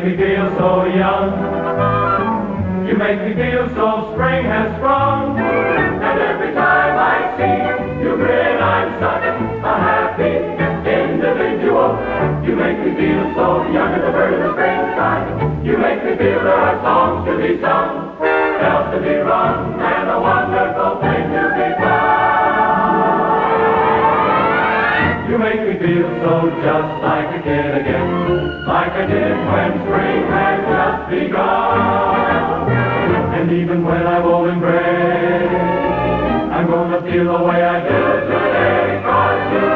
make me feel so young. You make me feel so spring has sprung. And every time I see you grin, I'm such a happy individual. You make me feel so young as a bird in the springtime. You make me feel there are songs to be sung, bells to be rung, and a wonderful thing to be done. You make me feel so just like a kid again, like I did when spring had just begun. And even when I'm old and gray, I'm gonna feel the way I do today, 'cause you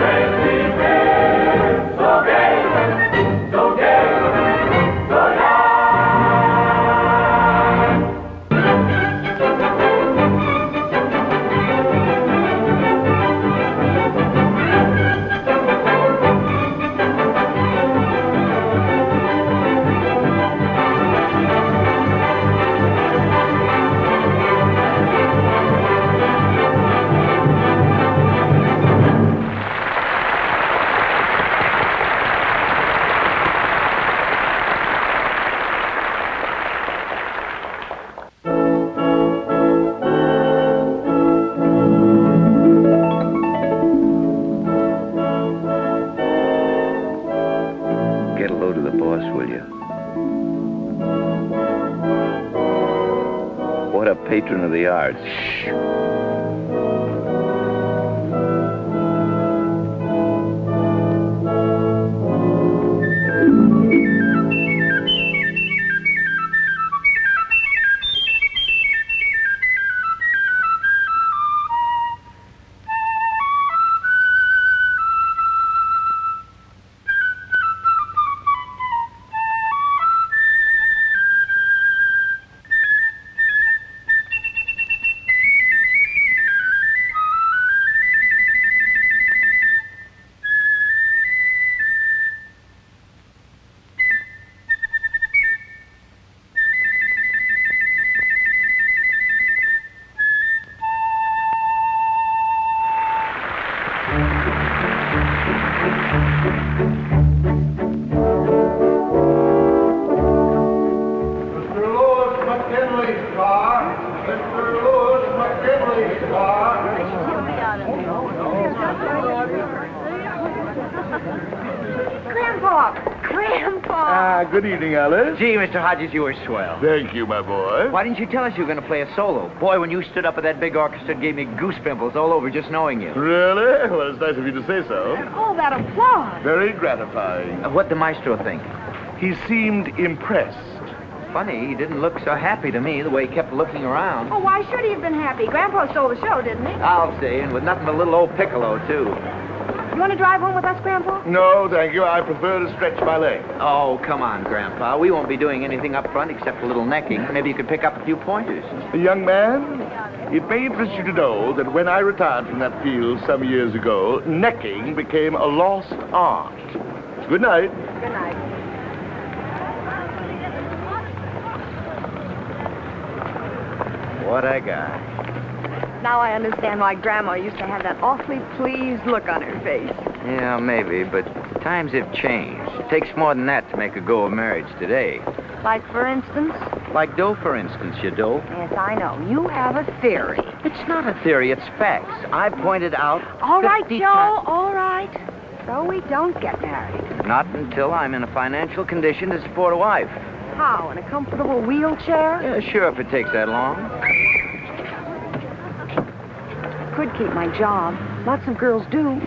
make me feel so gay, so gay, so young. Patron of the arts. Good evening, Alice. Gee, Mr. Hodges, you were swell. Thank you, my boy. Why didn't you tell us you were going to play a solo? Boy, when you stood up at that big orchestra, it gave me goose pimples all over just knowing you. Really? Well, it's nice of you to say so. And all that applause. Very gratifying. What'd the maestro think? He seemed impressed. Funny, he didn't look so happy to me, the way he kept looking around. Oh, why should he have been happy? Grandpa stole the show, didn't he? I'll say, and with nothing but a little old piccolo, too. You want to drive home with us, Grandpa? No, thank you. I prefer to stretch my legs. Oh, come on, Grandpa. We won't be doing anything up front except a little necking. Maybe you could pick up a few pointers. Young man, it may interest you to know that when I retired from that field some years ago, necking became a lost art. Good night. Good night. What a guy. Now I understand why Grandma used to have that awfully pleased look on her face. Yeah, maybe, but times have changed. It takes more than that to make a go of marriage today. Like, for instance? Like dough, for instance, you dough. Yes, I know. You have a theory. It's not a theory, it's facts. I pointed out... All right, Joe, all right. So we don't get married. Not until I'm in a financial condition to support a wife. How, in a comfortable wheelchair? Yeah, sure, if it takes that long. Could keep my job. Lots of girls do.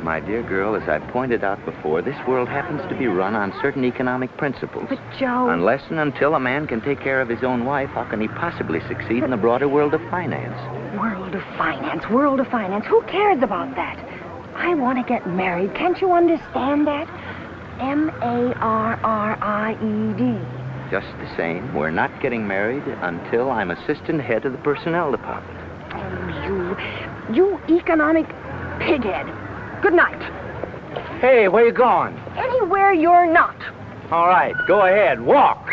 My dear girl, as I pointed out before, this world happens to be run on certain economic principles. But, Joe... Unless and until a man can take care of his own wife, how can he possibly succeed in the broader world of finance? World of finance, world of finance. Who cares about that? I want to get married. Can't you understand that? M-A-R-R-I-E-D. Just the same, we're not getting married until I'm assistant head of the personnel department. Oh, you economic pighead. Good night. Hey, where you going? Anywhere you're not. All right, go ahead, walk.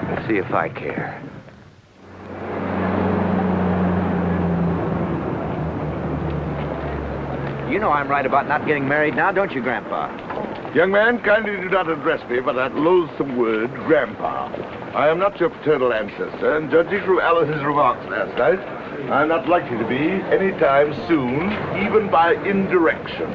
Let's see if I care. You know I'm right about not getting married now, don't you, Grandpa? Young man, kindly do not address me by that loathsome word, Grandpa. I am not your paternal ancestor, and judging from Alice's remarks last night, I'm not likely to be anytime soon, even by indirection.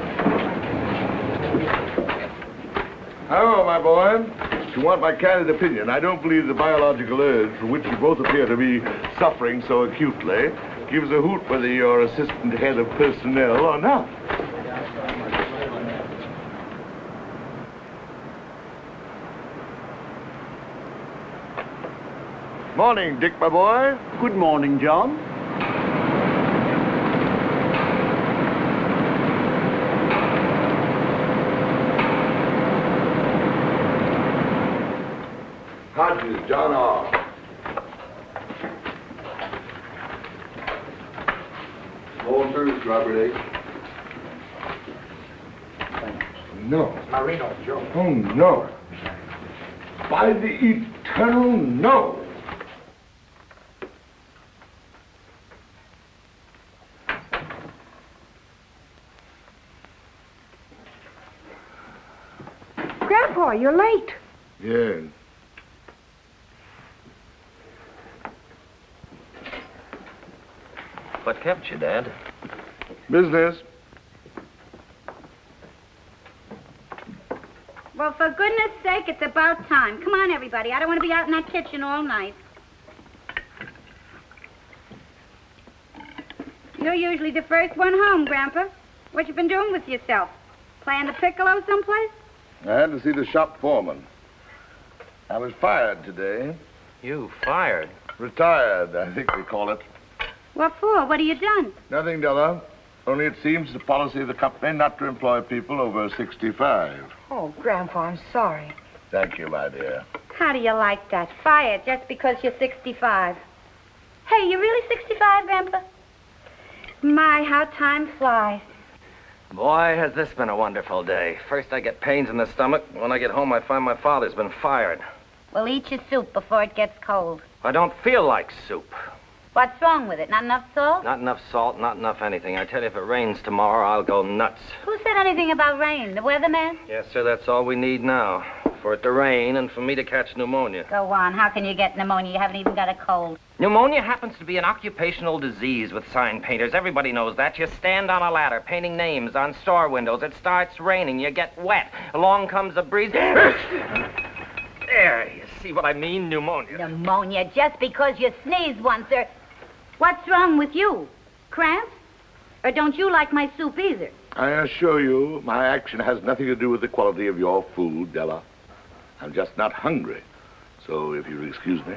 However, my boy, if you want my candid opinion, I don't believe the biological urge from which you both appear to be suffering so acutely gives a hoot whether you're assistant head of personnel or not. Morning, Dick, my boy. Good morning, John. Hodges, John R. Walters, Robert H. No. Marino, Joe. Oh, no. By the eternal no. Grandpa, you're late. Yes. What kept you, Dad? Business. Well, for goodness sake, it's about time. Come on, everybody. I don't want to be out in that kitchen all night. You're usually the first one home, Grandpa. What you been doing with yourself? Playing the piccolo someplace? I had to see the shop foreman. I was fired today. You fired? Retired, I think they call it. What for? What have you done? Nothing, Della. Only it seems the policy of the company not to employ people over 65. Oh, Grandpa, I'm sorry. Thank you, my dear. How do you like that? Fired just because you're 65. Hey, you really 65, Grandpa? My, how time flies. Boy, has this been a wonderful day. First I get pains in the stomach. When I get home, I find my father's been fired. Well, eat your soup before it gets cold. I don't feel like soup. What's wrong with it? Not enough salt? Not enough salt, not enough anything. I tell you, if it rains tomorrow, I'll go nuts. Who said anything about rain? The weatherman? Yes, sir, that's all we need now. For it to rain and for me to catch pneumonia. Go on. How can you get pneumonia? You haven't even got a cold. Pneumonia happens to be an occupational disease with sign painters. Everybody knows that. You stand on a ladder painting names on store windows. It starts raining. You get wet. Along comes a breeze. There, you see what I mean? Pneumonia. Pneumonia just because you sneezed once or... What's wrong with you? Cramps? Or don't you like my soup either? I assure you, my action has nothing to do with the quality of your food, Della. I'm just not hungry. So if you'll excuse me.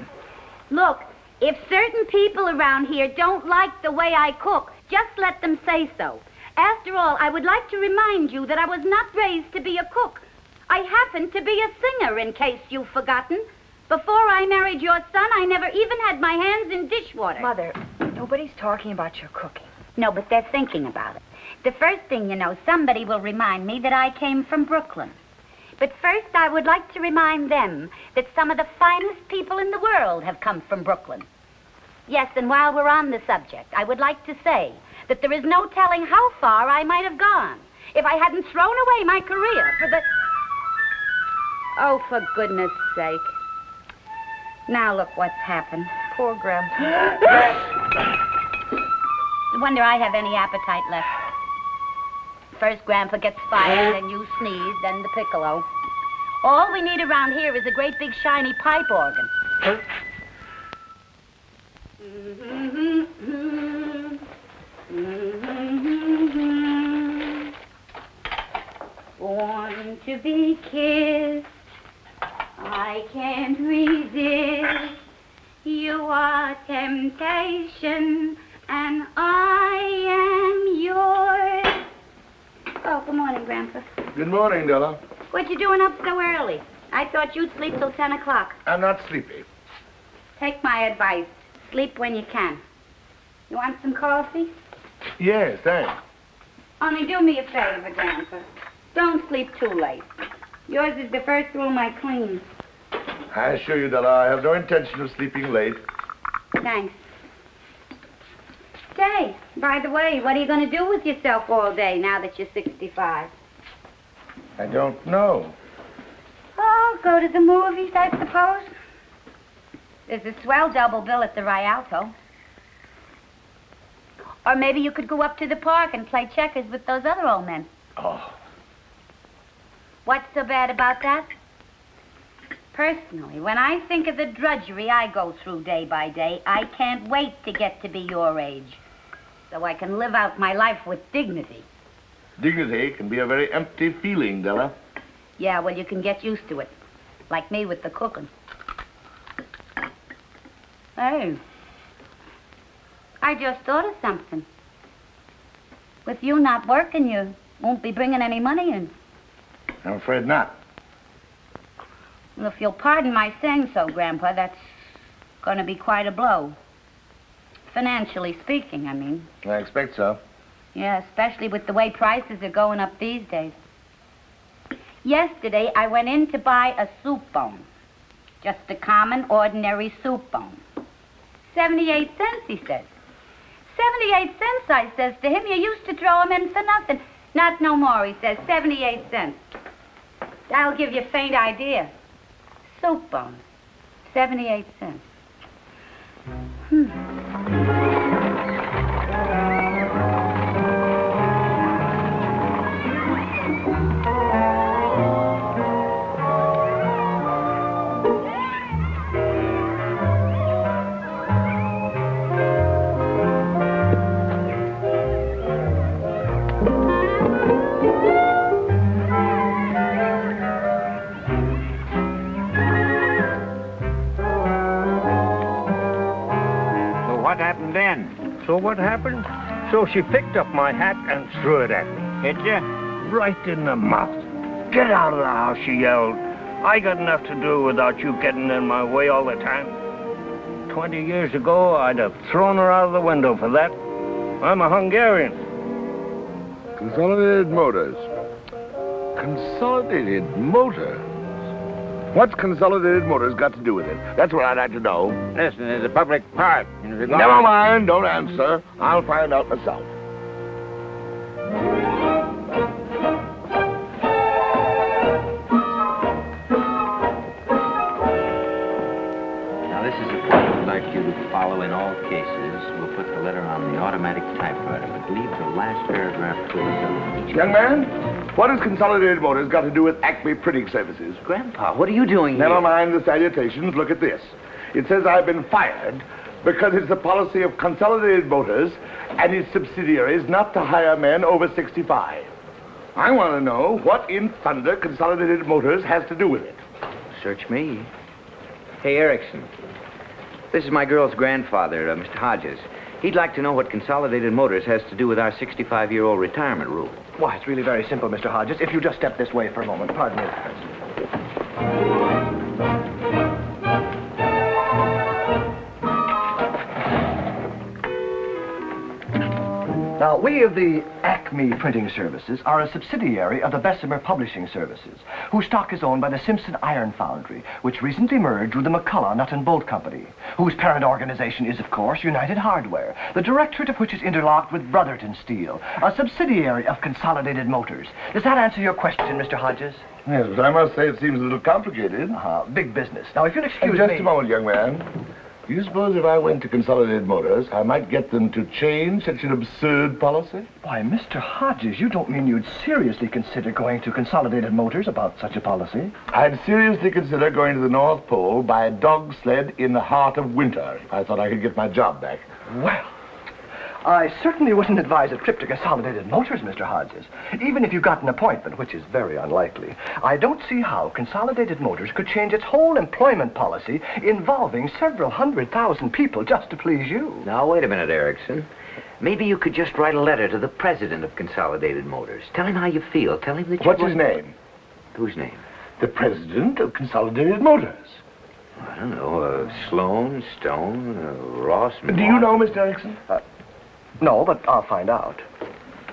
Look, if certain people around here don't like the way I cook, just let them say so. After all, I would like to remind you that I was not raised to be a cook. I happen to be a singer, in case you've forgotten. Before I married your son, I never even had my hands in dishwater. Mother, nobody's talking about your cooking. No, but they're thinking about it. The first thing you know, somebody will remind me that I came from Brooklyn. But first, I would like to remind them that some of the finest people in the world have come from Brooklyn. Yes, and while we're on the subject, I would like to say that there is no telling how far I might have gone if I hadn't thrown away my career for the... Oh, for goodness sake. Now look what's happened. Poor Grandpa. I wonder I have any appetite left. First Grandpa gets fired, then you sneeze, then the piccolo. All we need around here is a great big shiny pipe organ. Born to be kissed, I can't resist. You are temptation, and I am yours. Oh, good morning, Grandpa. Good morning, Della. What you doing up so early? I thought you'd sleep till 10 o'clock. I'm not sleepy. Take my advice. Sleep when you can. You want some coffee? Yes, thanks. Only do me a favor, Grandpa. Don't sleep too late. Yours is the first room I clean. I assure you, Della, I have no intention of sleeping late. Thanks. Say, by the way, what are you going to do with yourself all day now that you're 65? I don't know. Oh, go to the movies, I suppose. There's a swell double bill at the Rialto. Or maybe you could go up to the park and play checkers with those other old men. Oh. What's so bad about that? Personally, when I think of the drudgery I go through day by day, I can't wait to get to be your age, so I can live out my life with dignity. Dignity can be a very empty feeling, Della. Yeah, well, you can get used to it, like me with the cooking. Hey, I just thought of something. With you not working, you won't be bringing any money in. I'm afraid not. Well, if you'll pardon my saying so, Grandpa, that's going to be quite a blow. Financially speaking, I mean. I expect so. Yeah, especially with the way prices are going up these days. Yesterday, I went in to buy a soup bone. Just a common, ordinary soup bone. 78 cents, he says. 78 cents, I says to him. You used to throw 'em in for nothing. Not no more, he says. 78 cents. That'll give you a faint idea. Soup bone. 78 cents. What happened then? So what happened? So she picked up my hat and threw it at me. Hit you? Right in the mouth. Get out of the house, she yelled. I got enough to do without you getting in my way all the time. 20 years ago, I'd have thrown her out of the window for that. I'm a Hungarian. Consolidated Motors. Consolidated Motors? What's Consolidated Motors got to do with it? That's what I'd like to know. Listen, there's a public park. Never mind, don't answer. I'll find out myself. Now, this is a point we'd like you to follow in all cases. We'll put the letter on the automatic typewriter, but leave the last paragraph to each. Young man, what has Consolidated Motors got to do with Acme Printing Services? Grandpa, what are you doing here? Never mind the salutations. Look at this. It says I've been fired because it's the policy of Consolidated Motors and its subsidiaries not to hire men over 65. I want to know what in thunder Consolidated Motors has to do with it. Search me. Hey, Erickson. This is my girl's grandfather, Mr. Hodges. He'd like to know what Consolidated Motors has to do with our 65-year-old retirement rule. Why, it's really very simple, Mr. Hodges. If you just step this way for a moment. Pardon me. Now, we of the Acme Printing Services are a subsidiary of the Bessemer Publishing Services, whose stock is owned by the Simpson Iron Foundry, which recently merged with the McCullough Nut and Bolt Company, whose parent organization is, of course, United Hardware, the directorate of which is interlocked with Brotherton Steel, a subsidiary of Consolidated Motors. Does that answer your question, Mr. Hodges? Yes, but I must say it seems a little complicated. Big business. Now, if you'll excuse me... Just a moment, young man. Do you suppose if I went to Consolidated Motors, I might get them to change such an absurd policy? Why, Mr. Hodges, you don't mean you'd seriously consider going to Consolidated Motors about such a policy? I'd seriously consider going to the North Pole by a dog sled in the heart of winter if I thought I could get my job back. Well, I certainly wouldn't advise a trip to Consolidated Motors, Mr. Hodges. Even if you got an appointment, which is very unlikely, I don't see how Consolidated Motors could change its whole employment policy involving several 100,000 people just to please you. Now, wait a minute, Erickson. Maybe you could just write a letter to the president of Consolidated Motors. Tell him how you feel. Tell him that you... What's his name? Whose name? The president of Consolidated Motors. I don't know, Sloan, Stone, Ross... Do you know, Mr. Erickson? No, but I'll find out.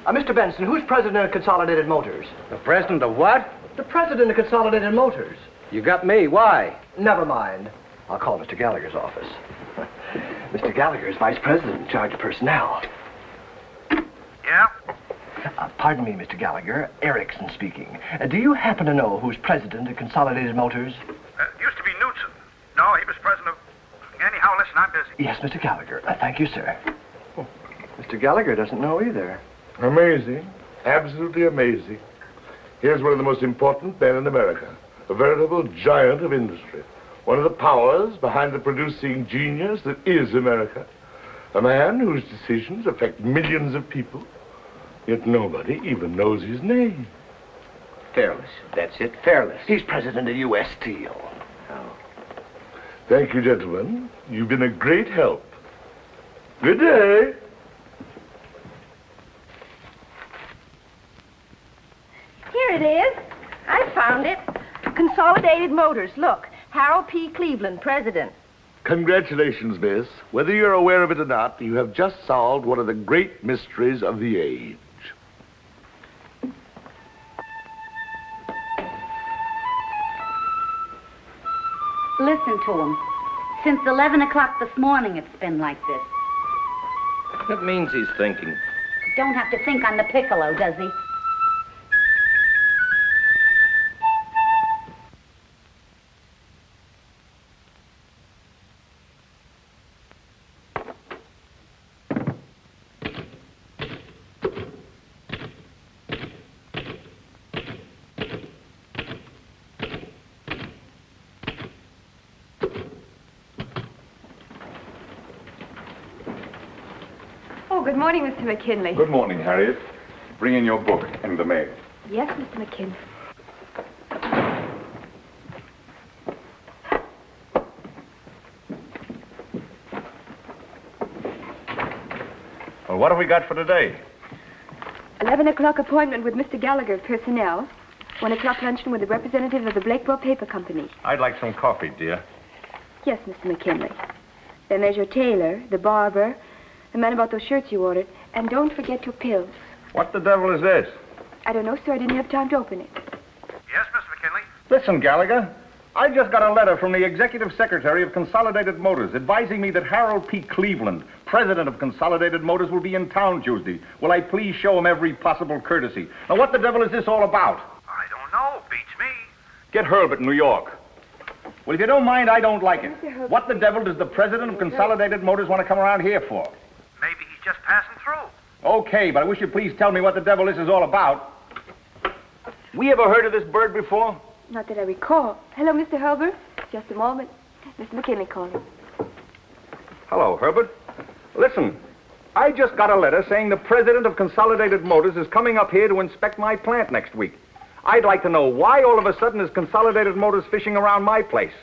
Mr. Benson, who's president of Consolidated Motors? The president of what? The president of Consolidated Motors. You got me. Why? Never mind. I'll call Mr. Gallagher's office. Mr. Gallagher is Vice President in charge of personnel. Yeah? Pardon me, Mr. Gallagher. Erickson speaking. Do you happen to know who's president of Consolidated Motors? Used to be Knudsen. No, he was president of... Anyhow, listen, I'm busy. Yes, Mr. Gallagher. Thank you, sir. Oh, Mr. Gallagher doesn't know either. Amazing. Absolutely amazing. Here's one of the most important men in America. A veritable giant of industry. One of the powers behind the producing genius that is America. A man whose decisions affect millions of people. Yet nobody even knows his name. Fairless. That's it. Fairless. He's president of U.S. Steel. Oh. Thank you, gentlemen. You've been a great help. Good day. Here it is. I found it. Consolidated Motors. Look, Harold P. Cleveland, president. Congratulations, miss. Whether you're aware of it or not, you have just solved one of the great mysteries of the age. Listen to him. Since 11 o'clock this morning, it's been like this. That means he's thinking. Don't have to think on the piccolo, does he? Oh, good morning, Mr. McKinley. Good morning, Harriet. Bring in your book and the mail. Yes, Mr. McKinley. Well, what have we got for today? 11 o'clock appointment with Mr. Gallagher, personnel. 1 o'clock luncheon with the representative of the Blakewell Paper Company. I'd like some coffee, dear. Yes, Mr. McKinley. Then there's your tailor, the barber, the man about those shirts you ordered, and don't forget your pills. What the devil is this? I don't know, sir. I didn't have time to open it. Yes, Mr. McKinley? Listen, Gallagher. I just got a letter from the executive secretary of Consolidated Motors advising me that Harold P. Cleveland, president of Consolidated Motors, will be in town Tuesday. Will I please show him every possible courtesy? Now, what the devil is this all about? I don't know. Beats me. Get Herbert in New York. Well, if you don't mind, I don't like it. What the devil does the president of Consolidated Motors want to come around here for? Maybe he's just passing through. Okay, but I wish you'd please tell me what the devil this is all about. We ever heard of this bird before? Not that I recall. Hello, Mr. Herbert. Just a moment. Mr. McKinley calling. Hello, Herbert. Listen, I just got a letter saying the president of Consolidated Motors is coming up here to inspect my plant next week. I'd like to know why all of a sudden is Consolidated Motors fishing around my place.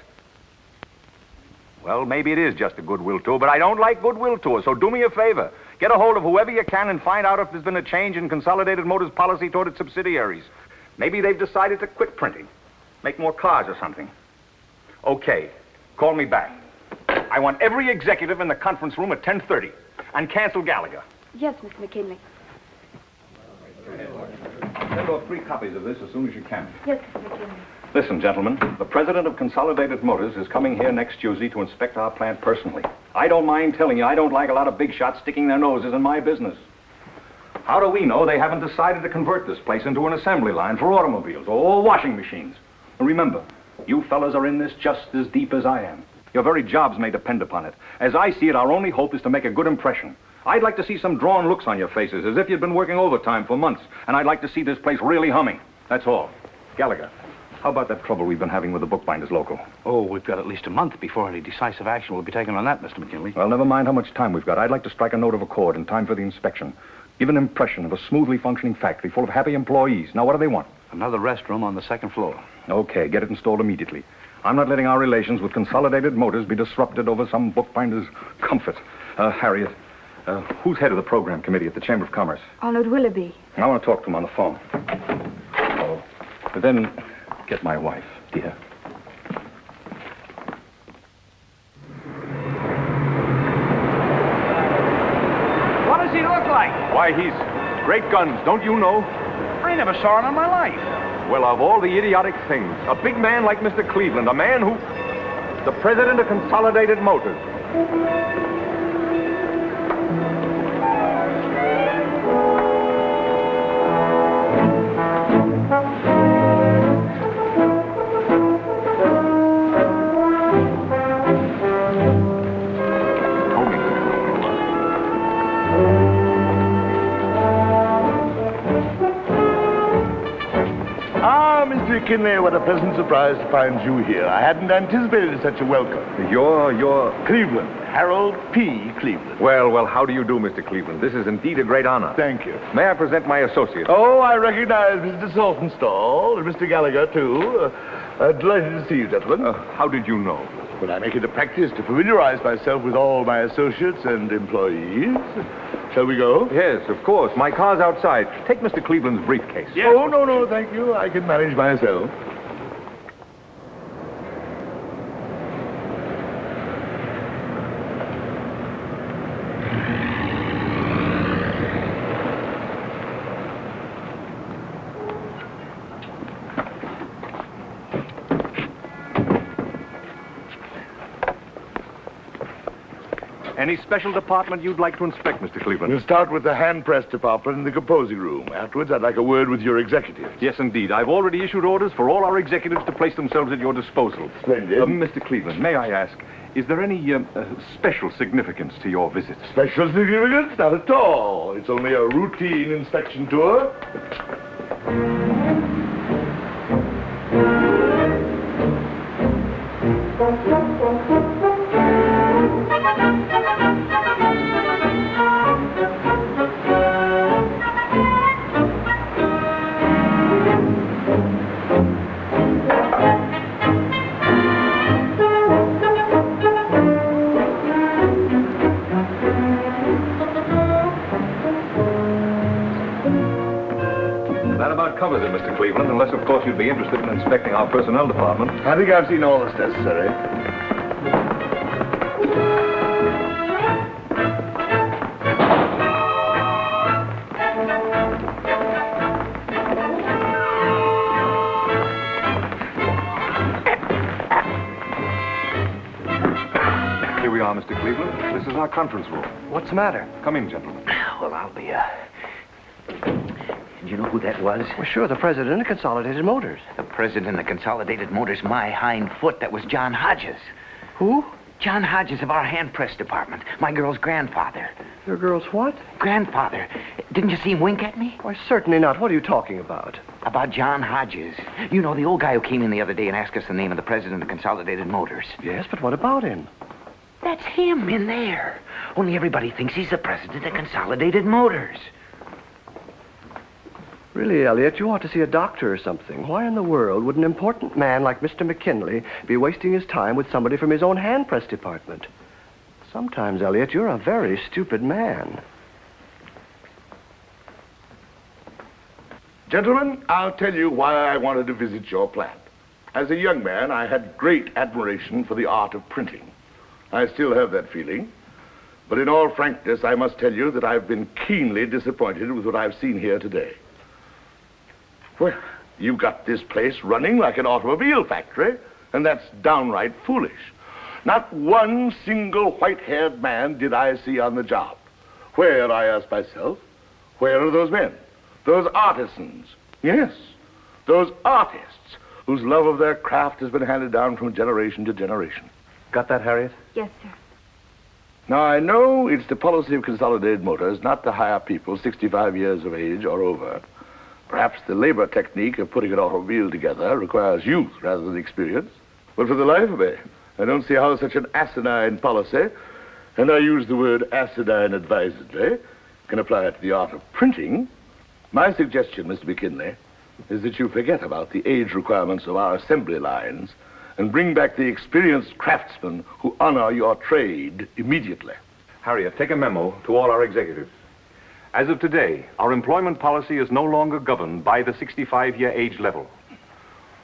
Well, maybe it is just a goodwill tour, but I don't like goodwill tours, so do me a favor. Get a hold of whoever you can and find out if there's been a change in Consolidated Motors' policy toward its subsidiaries. Maybe they've decided to quit printing, make more cars or something. Okay, call me back. I want every executive in the conference room at 10:30, and cancel Gallagher. Yes, Mr. McKinley. Send off 3 copies of this as soon as you can. Yes, Mr. McKinley. Listen, gentlemen, the president of Consolidated Motors is coming here next Tuesday to inspect our plant personally. I don't mind telling you, I don't like a lot of big shots sticking their noses in my business. How do we know they haven't decided to convert this place into an assembly line for automobiles or washing machines? And remember, you fellas are in this just as deep as I am. Your very jobs may depend upon it. As I see it, our only hope is to make a good impression. I'd like to see some drawn looks on your faces, as if you'd been working overtime for months, and I'd like to see this place really humming. That's all. Gallagher, how about that trouble we've been having with the bookbinders local? Oh, we've got at least a month before any decisive action will be taken on that, Mr. McKinley. Well, never mind how much time we've got. I'd like to strike a note of accord in time for the inspection. Give an impression of a smoothly functioning factory full of happy employees. Now, what do they want? Another restroom on the 2nd floor. Okay, get it installed immediately. I'm not letting our relations with Consolidated Motors be disrupted over some bookbinder's comfort. Harriet, who's head of the program committee at the Chamber of Commerce? Arnold Willoughby. I want to talk to him on the phone. Oh, but then get my wife, dear. What does he look like? Why, he's great guns, don't you know? I never saw him in my life. Well, of all the idiotic things, a big man like Mr. Cleveland, a man who... the president of Consolidated Motors. McKinley, what a pleasant surprise to find you here. I hadn't anticipated such a welcome. You're Cleveland, Harold P. Cleveland. Well, how do you do, Mr. Cleveland? This is indeed a great honor. Thank you. May I present my associate? Oh, I recognize Mr. Saltonstall and Mr. Gallagher, too. Delighted to see you, gentlemen. How did you know? But I make it a practice to familiarize myself with all my associates and employees. Shall we go? Yes, of course. My car's outside. Take Mr. Cleveland's briefcase. Yes. Oh, no, thank you. I can manage myself. Any special department you'd like to inspect, Mr. Cleveland? We'll start with the hand press department in the composing room. Afterwards, I'd like a word with your executives. Yes, indeed. I've already issued orders for all our executives to place themselves at your disposal. Splendid. Mr. Cleveland, may I ask, is there any special significance to your visit? Special significance? Not at all. It's only a routine inspection tour. That about covers it, Mr. Cleveland, unless, of course, you'd be interested in inspecting our personnel department. I think I've seen all that's necessary. Here we are, Mr. Cleveland. This is our conference room. What's the matter? Come in, gentlemen. Well, I'll be, Do you know who that was? Well, sure, the president of Consolidated Motors. The president of Consolidated Motors, my hind foot. That was John Hodges. Who? John Hodges of our hand press department. My girl's grandfather. Your girl's what? Grandfather. Didn't you see him wink at me? Why, certainly not. What are you talking about? About John Hodges. You know, the old guy who came in the other day and asked us the name of the president of Consolidated Motors. Yes, but what about him? That's him in there. Only everybody thinks he's the president of Consolidated Motors. Really, Elliot, you ought to see a doctor or something. Why in the world would an important man like Mr. McKinley be wasting his time with somebody from his own hand press department? Sometimes, Elliot, you're a very stupid man. Gentlemen, I'll tell you why I wanted to visit your plant. As a young man, I had great admiration for the art of printing. I still have that feeling. But in all frankness, I must tell you that I've been keenly disappointed with what I've seen here today. Well, you've got this place running like an automobile factory, and that's downright foolish. Not one single white-haired man did I see on the job. Where, I ask myself, where are those men? Those artisans? Yes, those artists whose love of their craft has been handed down from generation to generation. Got that, Harriet? Yes, sir. Now, I know it's the policy of Consolidated Motors not to hire people 65 years of age or over. Perhaps the labor technique of putting an automobile together requires youth rather than experience. But for the life of me, I don't see how such an asinine policy, and I use the word asinine advisedly, can apply to the art of printing. My suggestion, Mr. McKinley, is that you forget about the age requirements of our assembly lines and bring back the experienced craftsmen who honor your trade immediately. Harriet, take a memo to all our executives. As of today, our employment policy is no longer governed by the 65-year age level.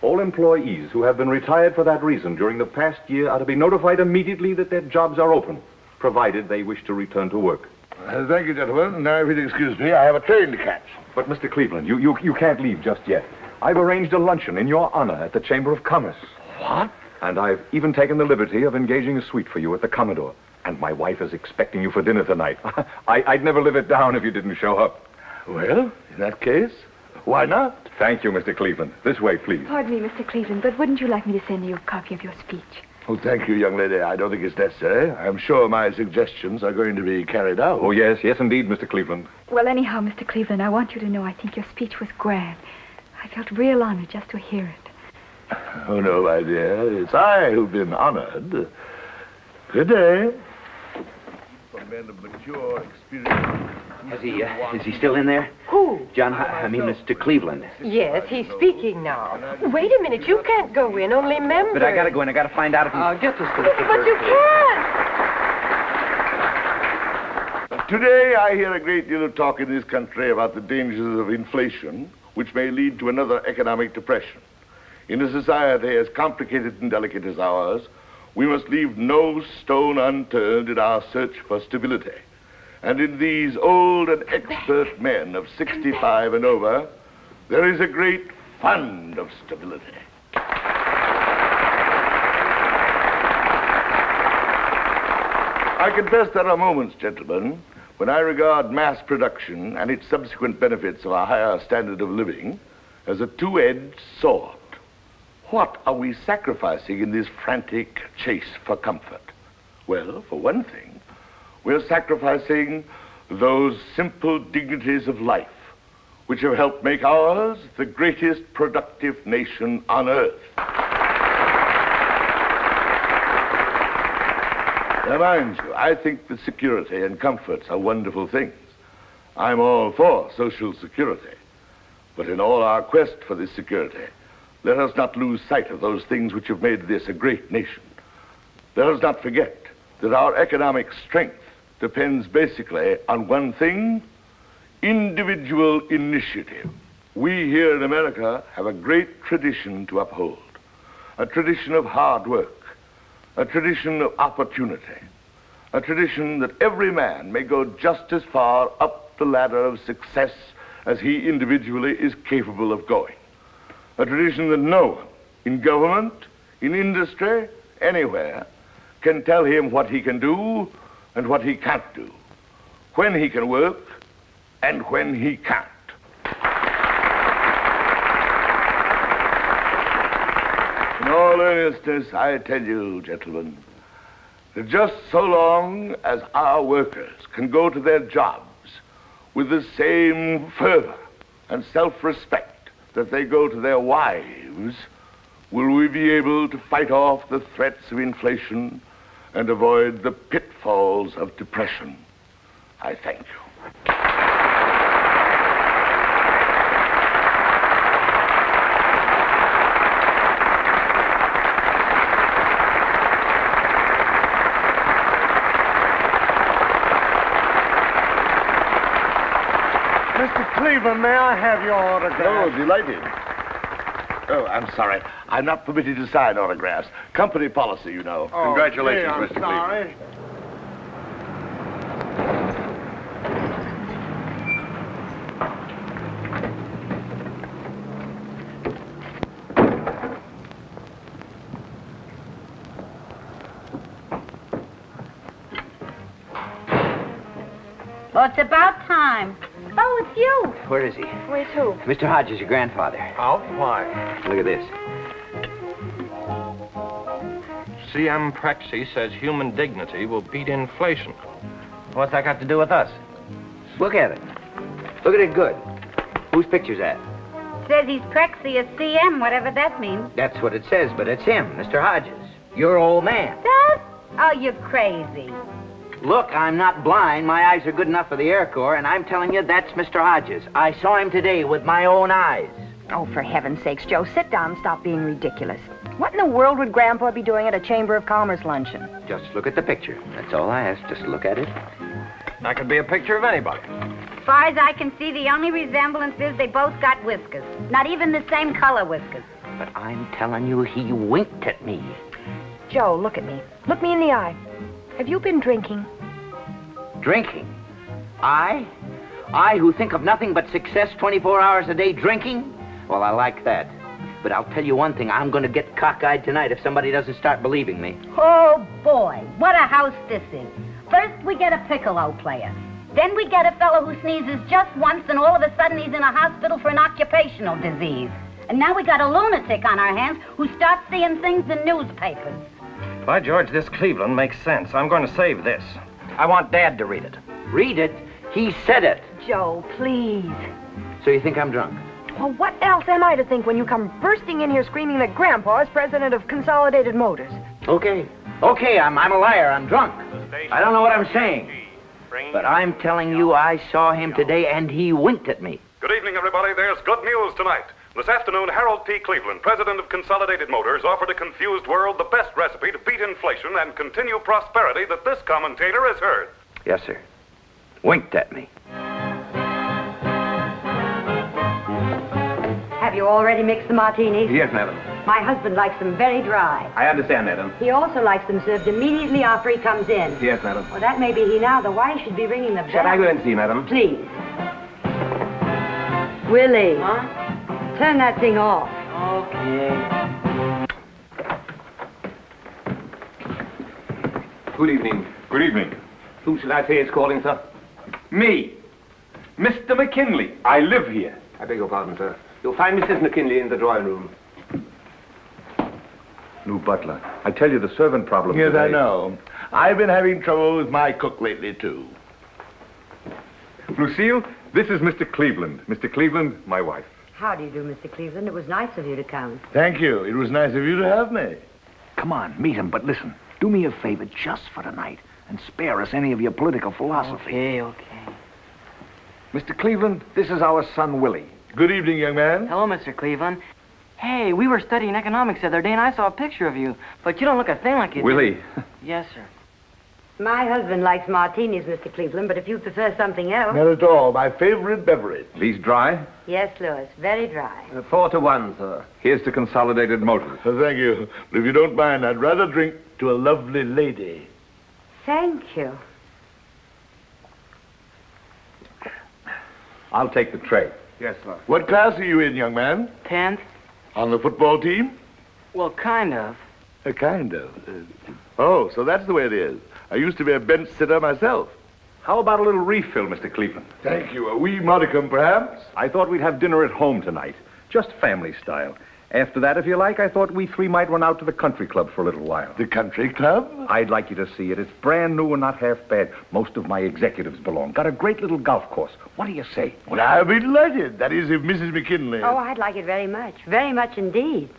All employees who have been retired for that reason during the past year are to be notified immediately that their jobs are open, provided they wish to return to work. Thank you, gentlemen. Now, if you'll excuse me, I have a train to catch. But, Mr. Cleveland, you can't leave just yet. I've arranged a luncheon in your honor at the Chamber of Commerce. What? And I've even taken the liberty of engaging a suite for you at the Commodore. And my wife is expecting you for dinner tonight. I'd never live it down if you didn't show up. Well, in that case, why not? Thank you, Mr. Cleveland. This way, please. Pardon me, Mr. Cleveland, but wouldn't you like me to send you a copy of your speech? Oh, thank you, young lady. I don't think it's necessary. I'm sure my suggestions are going to be carried out. Oh, yes, indeed, Mr. Cleveland. Well, anyhow, Mr. Cleveland, I want you to know I think your speech was grand. I felt real honored just to hear it. Oh, no, my dear. It's I who've been honored. Good day. For men of mature experience. Is he still in there? Who? John, I mean Mr. Cleveland. Yes, he's speaking now. Wait a minute, you can't go in, only members. But I gotta go in. I gotta find out if he's... I'll get this. But you can't. Today, I hear a great deal of talk in this country about the dangers of inflation, which may lead to another economic depression. In a society as complicated and delicate as ours, we must leave no stone unturned in our search for stability. And in these old and expert men of 65 and over, there is a great fund of stability. I confess there are moments, gentlemen, when I regard mass production and its subsequent benefits of a higher standard of living as a two-edged sword. What are we sacrificing in this frantic chase for comfort? Well, for one thing, we're sacrificing those simple dignities of life which have helped make ours the greatest productive nation on earth. Now, mind you, I think that security and comforts are wonderful things. I'm all for social security. But in all our quest for this security, let us not lose sight of those things which have made this a great nation. Let us not forget that our economic strength depends basically on one thing: individual initiative. We here in America have a great tradition to uphold, a tradition of hard work, a tradition of opportunity, a tradition that every man may go just as far up the ladder of success as he individually is capable of going. A tradition that no one, in government, in industry, anywhere, can tell him what he can do and what he can't do, when he can work and when he can't. In all earnestness, I tell you, gentlemen, that just so long as our workers can go to their jobs with the same fervor and self-respect that they go to their wives, will we be able to fight off the threats of inflation and avoid the pitfalls of depression. I thank you. Mr. Cleveland, may I have your autograph? Oh, delighted. Oh, I'm sorry. I'm not permitted to sign autographs. Company policy, you know. Oh, Congratulations, gee, I'm Mr. sorry. Cleveland. Well, it's about time. Oh, it's you. Where is he? Where's who? Mr. Hodges, your grandfather. Out? Why? Look at this. C.M. Prexy says human dignity will beat inflation. What's that got to do with us? Look at it. Look at it good. Whose picture's that? Says he's Prexy as CM, whatever that means. That's what it says, but it's him, Mr. Hodges. Your old man. Does? Oh, you're crazy. Look, I'm not blind. My eyes are good enough for the Air Corps, and I'm telling you, that's Mr. Hodges. I saw him today with my own eyes. Oh, for heaven's sakes, Joe, sit down and stop being ridiculous. What in the world would Grandpa be doing at a Chamber of Commerce luncheon? Just look at the picture. That's all I ask. Just look at it. That could be a picture of anybody. As far as I can see, the only resemblance is they both got whiskers. Not even the same color whiskers. But I'm telling you, he winked at me. Joe, look at me. Look me in the eye. Have you been drinking? Drinking? I who think of nothing but success 24 hours a day drinking? Well, I like that. But I'll tell you one thing, I'm going to get cockeyed tonight if somebody doesn't start believing me. Oh, boy, what a house this is. First, we get a piccolo player. Then we get a fellow who sneezes just once, and all of a sudden he's in a hospital for an occupational disease. And now we got a lunatic on our hands who starts seeing things in newspapers. By George, this Cleveland makes sense. I'm going to save this. I want Dad to read it. Read it? He said it. Joe, please. So you think I'm drunk? Well, what else am I to think when you come bursting in here screaming that Grandpa is president of Consolidated Motors? Okay, I'm a liar. I'm drunk. I don't know what I'm saying. But I'm telling you, I saw him today, and he winked at me. Good evening, everybody. There's good news tonight. This afternoon, Harold P. Cleveland, president of Consolidated Motors, offered a confused world the best recipe to beat inflation and continue prosperity that this commentator has heard. Yes, sir. Winked at me. Have you already mixed the martinis? Yes, madam. My husband likes them very dry. I understand, madam. He also likes them served immediately after he comes in. Yes, madam. Well, that may be he now, though why should be ringing the bell? Shall I go and see, madam? Please. Willie. Huh? Turn that thing off. Okay. Good evening. Good evening. Who should I say is calling, sir? Me. Mr. McKinley. I live here. I beg your pardon, sir. You'll find Mrs. McKinley in the drawing room. New butler. I tell you, the servant problem Yes, today. I know. I've been having trouble with my cook lately, too. Lucille, this is Mr. Cleveland. Mr. Cleveland, my wife. How do you do, Mr. Cleveland? It was nice of you to come. Thank you. It was nice of you to have me. Come on, meet him, but listen. Do me a favor just for tonight and spare us any of your political philosophy. Okay. Mr. Cleveland, this is our son, Willie. Good evening, young man. Hello, Mr. Cleveland. Hey, we were studying economics the other day, and I saw a picture of you. But you don't look a thing like you do. Willie. Yes, sir. My husband likes martinis, Mr. Cleveland, but if you prefer something else... Not at all. My favorite beverage. These dry? Yes, Louis, very dry. 4-1, sir. Here's to Consolidated Motors. Thank you. But if you don't mind, I'd rather drink to a lovely lady. Thank you. I'll take the tray. Yes, sir. What class are you in, young man? 10th? On the football team? Well, kind of. Kind of. Oh, so that's the way it is. I used to be a bench sitter myself. How about a little refill, Mr. Cleveland? Thank you. A wee modicum, perhaps? I thought we'd have dinner at home tonight. Just family style. After that, if you like, I thought we three might run out to the country club for a little while. The country club? I'd like you to see it. It's brand new and not half bad. Most of my executives belong. Got a great little golf course. What do you say? Well, I'll be delighted. That is, if Mrs. McKinley... Oh, I'd like it very much. Very much indeed.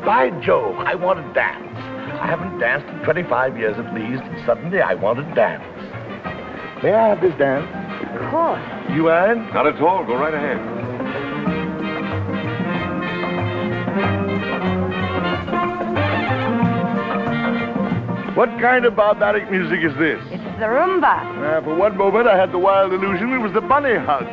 By Jove, I want to dance. I haven't danced in 25 years at least, and suddenly I want to dance. May I have this dance? Of course. You mind? Not at all. Go right ahead. What kind of barbaric music is this? It's the rumba. For one moment, I had the wild illusion it was the bunny hug.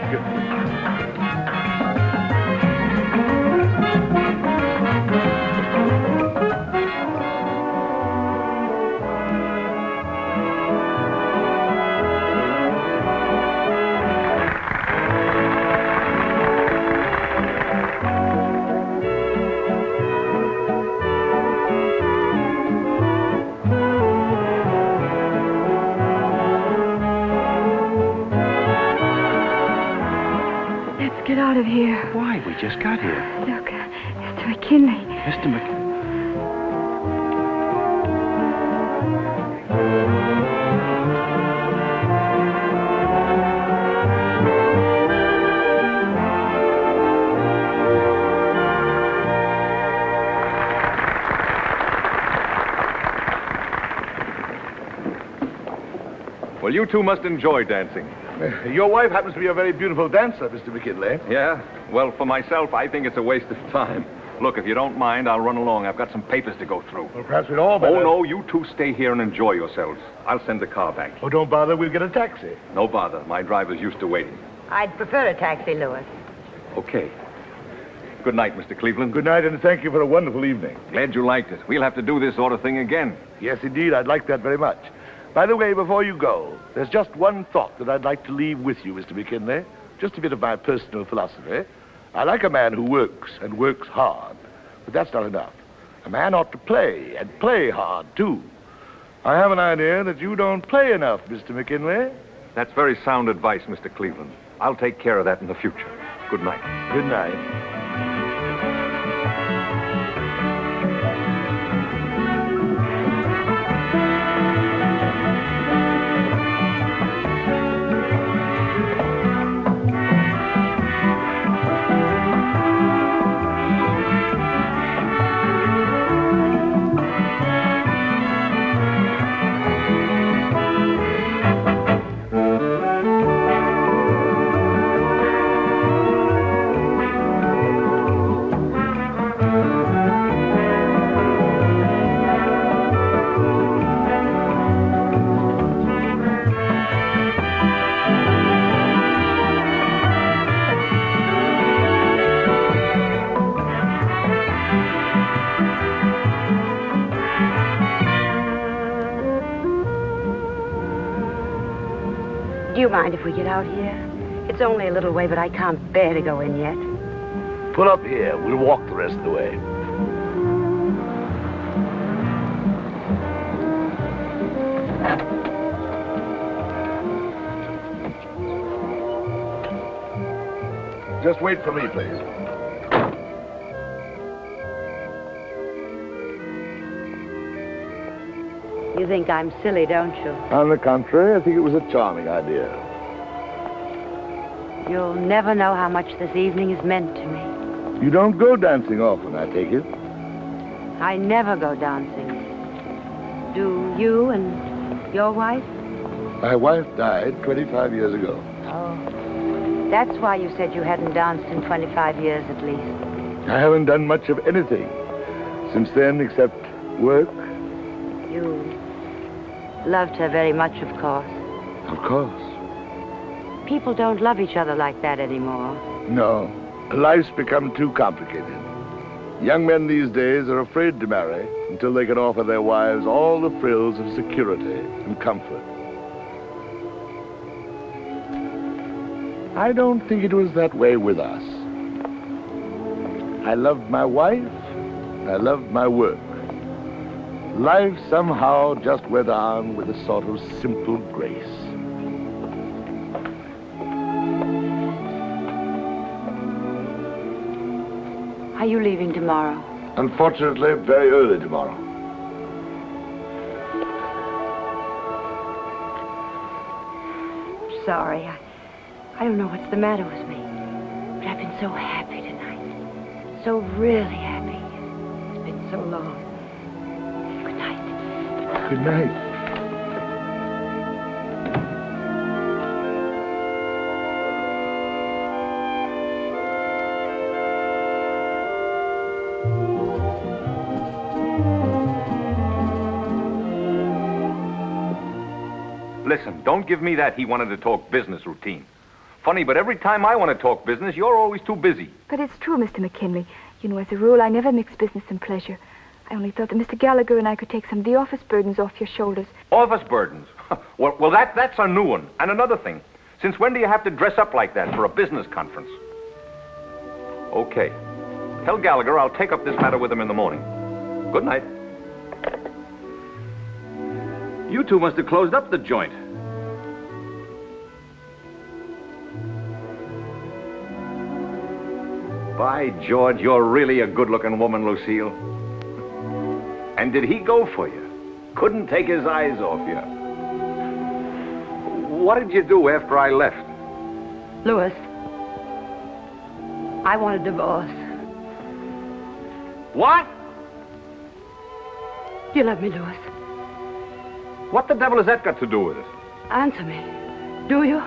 Get out of here. Why? We just got here. Look, Mr. McKinley. Mr. McKinley. Well, you two must enjoy dancing. Your wife happens to be a very beautiful dancer, Mr. McKinley. Yeah? Well, for myself, I think it's a waste of time. Look, if you don't mind, I'll run along. I've got some papers to go through. Well, perhaps we'd all better... Oh, no, you two stay here and enjoy yourselves. I'll send the car back. Oh, don't bother. We'll get a taxi. No bother. My driver's used to waiting. I'd prefer a taxi, Louis. Okay. Good night, Mr. Cleveland. Good night, and thank you for a wonderful evening. Glad you liked it. We'll have to do this sort of thing again. Yes, indeed. I'd like that very much. By the way, before you go, there's just one thought that I'd like to leave with you, Mr. McKinley. Just a bit of my personal philosophy. I like a man who works, and works hard. But that's not enough. A man ought to play, and play hard, too. I have an idea that you don't play enough, Mr. McKinley. That's very sound advice, Mr. Cleveland. I'll take care of that in the future. Good night. Good night. mind if we get out here? It's only a little way, but I can't bear to go in yet. Pull up here. We'll walk the rest of the way. Just wait for me, please. You think I'm silly, don't you? On the contrary, I think it was a charming idea. You'll never know how much this evening has meant to me. You don't go dancing often, I take it. I never go dancing. Do you and your wife? My wife died 25 years ago. Oh. That's why you said you hadn't danced in 25 years at least. I haven't done much of anything since then except work. You loved her very much, of course. Of course. People don't love each other like that anymore. No. Life's become too complicated. Young men these days are afraid to marry until they can offer their wives all the frills of security and comfort. I don't think it was that way with us. I loved my wife, I loved my work. Life somehow just went on with a sort of simple grace. Are you leaving tomorrow? Unfortunately, very early tomorrow. Sorry, I don't know what's the matter with me. But I've been so happy tonight. So really happy. It's been so long. Good night. Good night. Listen, don't give me that he wanted to talk business routine. Funny, but every time I want to talk business, you're always too busy. But it's true, Mr. McKinley. You know, as a rule, I never mix business and pleasure. I only thought that Mr. Gallagher and I could take some of the office burdens off your shoulders. Office burdens? well, that's a new one. And another thing, since when do you have to dress up like that for a business conference? Okay. Tell Gallagher I'll take up this matter with him in the morning. Good night. You two must have closed up the joint. By George, you're really a good-looking woman, Lucille. And did he go for you? Couldn't take his eyes off you. What did you do after I left? Louis, I want a divorce. What? You love me, Louis? What the devil has that got to do with it? Answer me. Do you?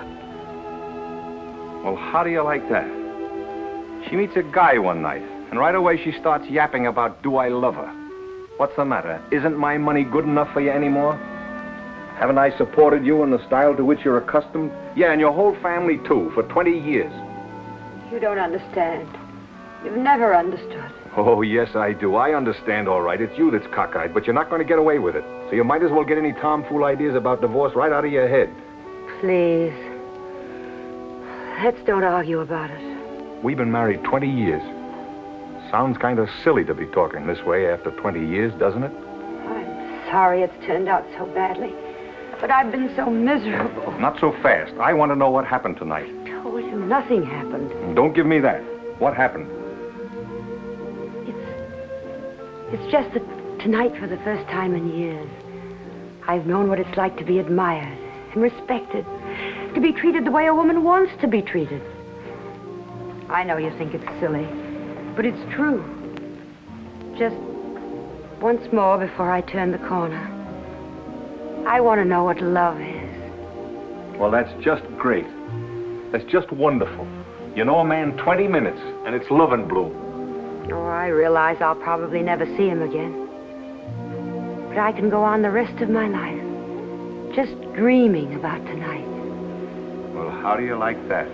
Well, how do you like that? She meets a guy one night, and right away she starts yapping about, do I love her? What's the matter? Isn't my money good enough for you anymore? Haven't I supported you in the style to which you're accustomed? Yeah, and your whole family, too, for 20 years. You don't understand. You've never understood. Oh, yes, I do. I understand, all right. It's you that's cockeyed, but you're not going to get away with it. So you might as well get any tomfool ideas about divorce right out of your head. Please. Let's don't argue about it. We've been married 20 years. Sounds kind of silly to be talking this way after 20 years, doesn't it? I'm sorry it's turned out so badly. But I've been so miserable. Not so fast. I want to know what happened tonight. I told you nothing happened. Don't give me that. What happened? It's just that tonight, for the first time in years, I've known what it's like to be admired and respected, to be treated the way a woman wants to be treated. I know you think it's silly, but it's true. Just once more before I turn the corner, I want to know what love is. Well, that's just great. That's just wonderful. You know a man 20 minutes, and it's love and bloom. Oh, I realize I'll probably never see him again. But I can go on the rest of my life, just dreaming about tonight. Well, how do you like that?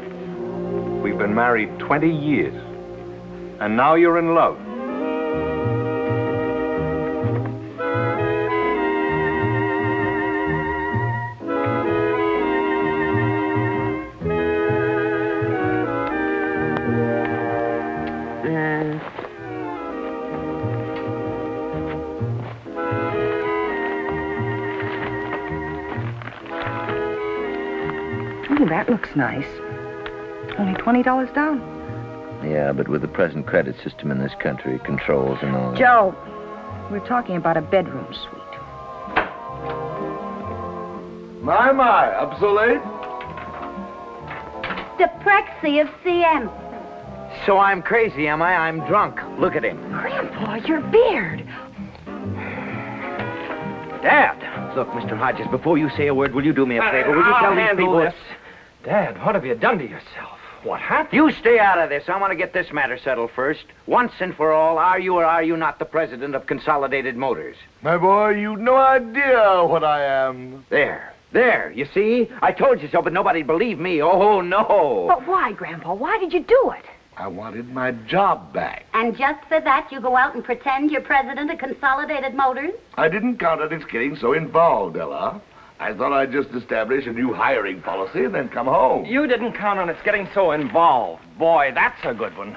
We've been married 20 years, and now you're in love. Ooh, that looks nice. Only $20 down. Yeah, but with the present credit system in this country, controls and all that. Joe, we're talking about a bedroom suite. My, up so late? The Prexy of CM. So I'm crazy, am I? I'm drunk. Look at him. Grandpa, your beard. Dad! Look, Mr. Hodges, before you say a word, will you do me a favor? Will you I'll tell these handle people... this. Dad, what have you done to yourself? What happened? You stay out of this. I want to get this matter settled first. Once and for all, are you or are you not the president of Consolidated Motors? My boy, you've no idea what I am. There, you see? I told you so, but nobody believed me. Oh, no. But why, Grandpa? Why did you do it? I wanted my job back. And just for that, you go out and pretend you're president of Consolidated Motors? I didn't count on its getting so involved, Ella. I thought I'd just establish a new hiring policy and then come home. You didn't count on its getting so involved. Boy, that's a good one.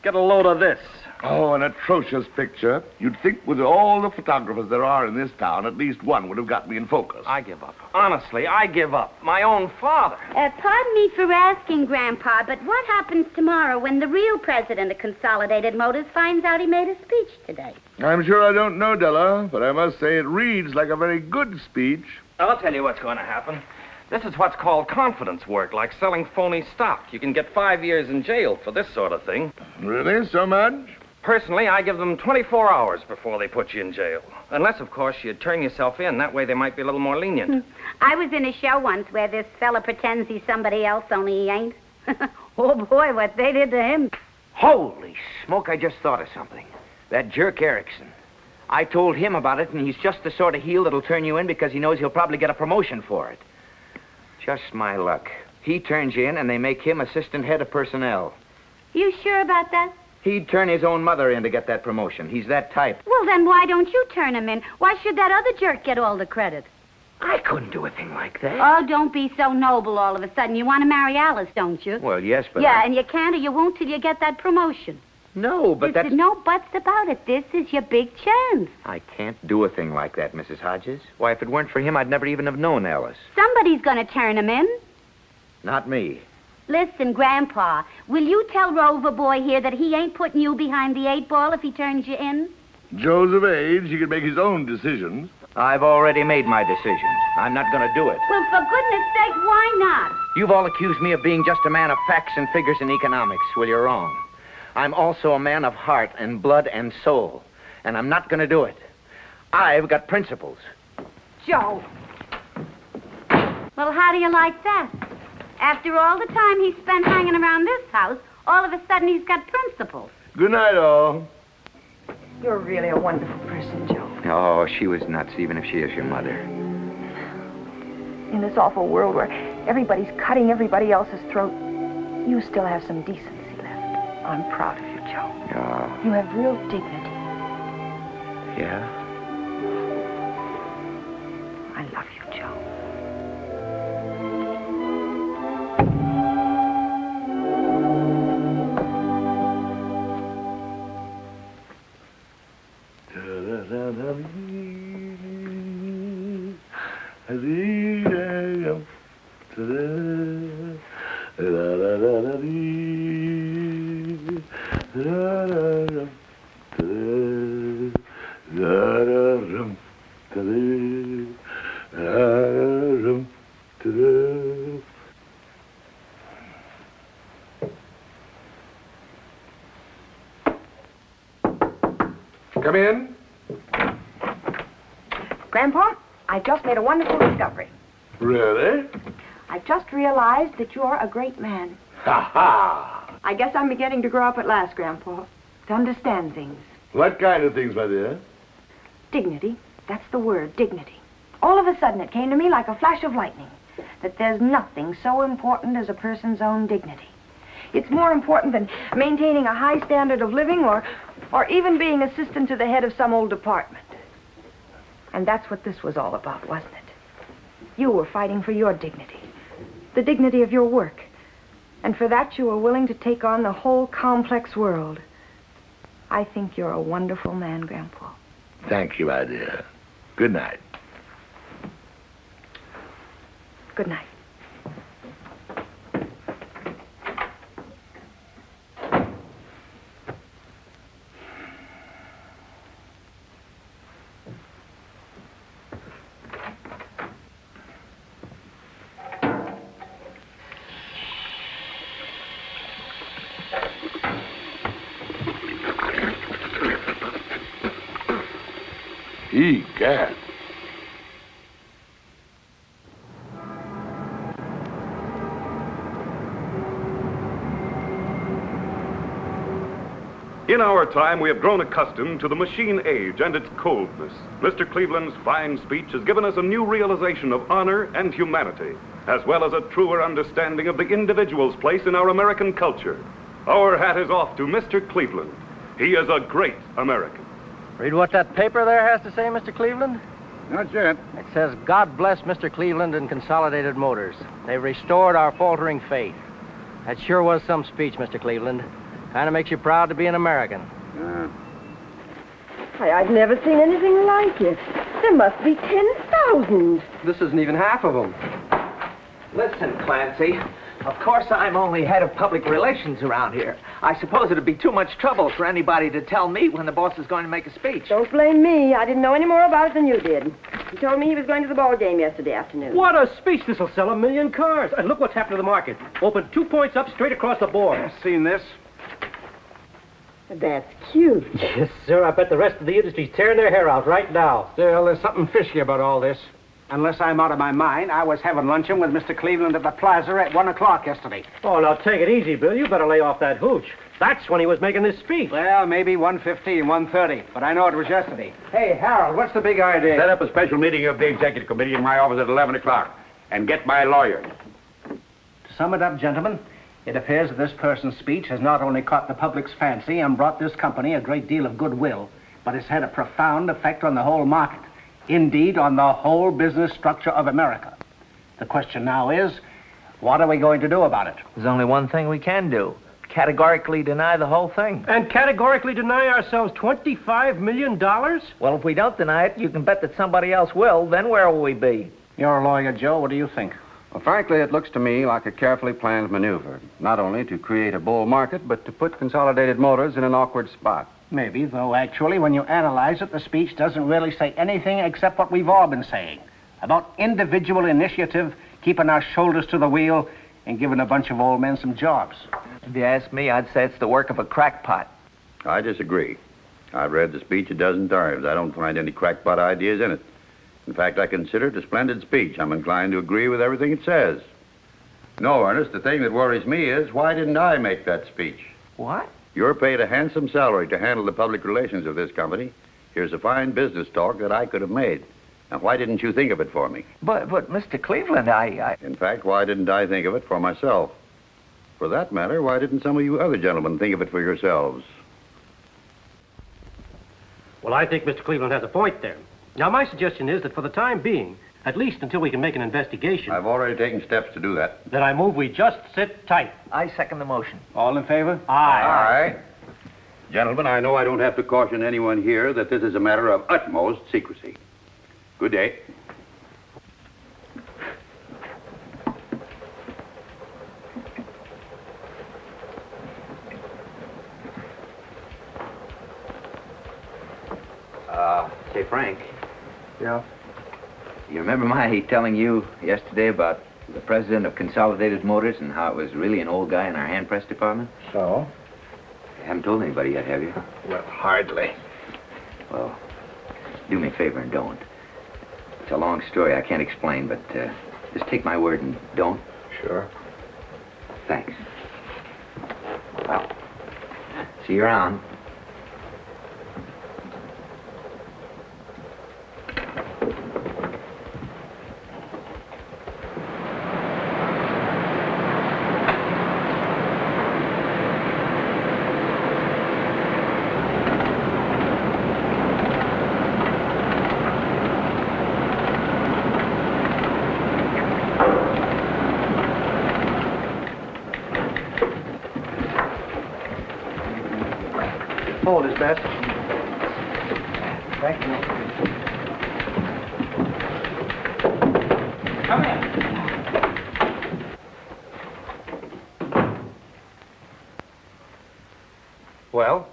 Get a load of this. Oh, an atrocious picture. You'd think with all the photographers there are in this town, at least one would have got me in focus. I give up. Honestly, I give up. My own father. Pardon me for asking, Grandpa, but what happens tomorrow when the real president of Consolidated Motors finds out he made a speech today? I'm sure I don't know, Della, but I must say it reads like a very good speech. I'll tell you what's going to happen. This is what's called confidence work, like selling phony stock. You can get 5 years in jail for this sort of thing. Really? So much? Personally, I give them 24 hours before they put you in jail. Unless, of course, you turn yourself in. That way they might be a little more lenient. I was in a show once where this fella pretends he's somebody else, only he ain't. Oh, boy, what they did to him. Holy smoke, I just thought of something. That jerk Erickson. I told him about it, and he's just the sort of heel that'll turn you in because he knows he'll probably get a promotion for it. Just my luck. He turns you in, and they make him assistant head of personnel. You sure about that? He'd turn his own mother in to get that promotion. He's that type. Well, then why don't you turn him in? Why should that other jerk get all the credit? I couldn't do a thing like that. Oh, don't be so noble all of a sudden. You want to marry Alice, don't you? Well, yes, but Yeah, and you can't or you won't till you get that promotion. No, but There's that's... no buts about it. This is your big chance. I can't do a thing like that, Mrs. Hodges. Why, if it weren't for him, I'd never even have known Alice. Somebody's going to turn him in. Not me. Listen, Grandpa, will you tell Rover Boy here that he ain't putting you behind the 8 ball if he turns you in? Joe's of age. He can make his own decisions. I've already made my decisions. I'm not going to do it. Well, for goodness sake, why not? You've all accused me of being just a man of facts and figures and economics. Well, you're wrong. I'm also a man of heart and blood and soul. And I'm not going to do it. I've got principles. Joe. Well, how do you like that? After all the time he spent hanging around this house, all of a sudden he's got principles. Good night, all. You're really a wonderful person, Joe. Oh, she was nuts, even if she is your mother. In this awful world where everybody's cutting everybody else's throat, you still have some decency left. I'm proud of you, Joe. Oh, You have real dignity. yeah? I love you, Joe. Come in. Grandpa, I just made a wonderful discovery. Really? I just realized that you're a great man. Ha ha! I guess I'm beginning to grow up at last, Grandpa, to understand things. What kind of things, my dear? Dignity. That's the word, dignity. All of a sudden it came to me like a flash of lightning that there's nothing so important as a person's own dignity. It's more important than maintaining a high standard of living or even being assistant to the head of some old department. And that's what this was all about, wasn't it? You were fighting for your dignity, the dignity of your work. And for that you were willing to take on the whole complex world. I think you're a wonderful man, Grandpa. Thank you, my dear. Good night. Good night. Egad. In our time, we have grown accustomed to the machine age and its coldness. Mr. Cleveland's fine speech has given us a new realization of honor and humanity, as well as a truer understanding of the individual's place in our American culture. Our hat is off to Mr. Cleveland. He is a great American. Read what that paper there has to say, Mr. Cleveland? Not yet. It says, God bless Mr. Cleveland and Consolidated Motors. They restored our faltering faith. That sure was some speech, Mr. Cleveland. Kind of makes you proud to be an American. I've never seen anything like it. There must be 10,000. This isn't even half of them. Listen, Clancy. Of course, I'm only head of public relations around here. I suppose it'd be too much trouble for anybody to tell me when the boss is going to make a speech. Don't blame me. I didn't know any more about it than you did. He told me he was going to the ball game yesterday afternoon. What a speech. This will sell 1 million cars. And look what's happened to the market. Opened 2 points up straight across the board. Seen this? That's cute. Yes, sir. I bet the rest of the industry's tearing their hair out right now. Still, there's something fishy about all this. Unless I'm out of my mind, I was having luncheon with Mr. Cleveland at the plaza at 1 o'clock yesterday. Oh, now take it easy, Bill. You better lay off that hooch. That's when he was making this speech. Well, maybe 1:15, 1:30, but I know it was yesterday. Hey, Harold, what's the big idea? Set up a special meeting of the executive committee in my office at 11 o'clock and get my lawyer. To sum it up, gentlemen, it appears that this person's speech has not only caught the public's fancy and brought this company a great deal of goodwill, but it's had a profound effect on the whole market. Indeed, on the whole business structure of America. The question now is, what are we going to do about it? There's only one thing we can do. Categorically deny the whole thing. And categorically deny ourselves $25 million? Well, if we don't deny it, you can bet that somebody else will. Then where will we be? You're a lawyer, Joe. What do you think? Well, frankly, it looks to me like a carefully planned maneuver. Not only to create a bull market, but to put Consolidated Motors in an awkward spot. Maybe, though actually, when you analyze it, the speech doesn't really say anything except what we've all been saying. About individual initiative, keeping our shoulders to the wheel, and giving a bunch of old men some jobs. If you ask me, I'd say it's the work of a crackpot. I disagree. I've read the speech a dozen times. I don't find any crackpot ideas in it. In fact, I consider it a splendid speech. I'm inclined to agree with everything it says. No, Ernest, the thing that worries me is, why didn't I make that speech? What? You're paid a handsome salary to handle the public relations of this company. Here's a fine business talk that I could have made. Now, why didn't you think of it for me? But Mr. Cleveland, In fact, why didn't I think of it for myself? For that matter, why didn't some of you other gentlemen think of it for yourselves? Well, I think Mr. Cleveland has a point there. Now, my suggestion is that for the time being, at least until we can make an investigation... I've already taken steps to do that. Then I move we just sit tight. I second the motion. All in favor? Aye. Aye. Gentlemen, I know I don't have to caution anyone here that this is a matter of utmost secrecy. Good day. Say, Frank. Yeah? You remember my telling you yesterday about the president of Consolidated Motors and how it was really an old guy in our hand press department? So? You haven't told anybody yet, have you? Well, hardly. Well, do me a favor and don't. It's a long story I can't explain, but just take my word and don't. Sure. Thanks. Well, see you around. Hold his best. Thank you. Come in. Well?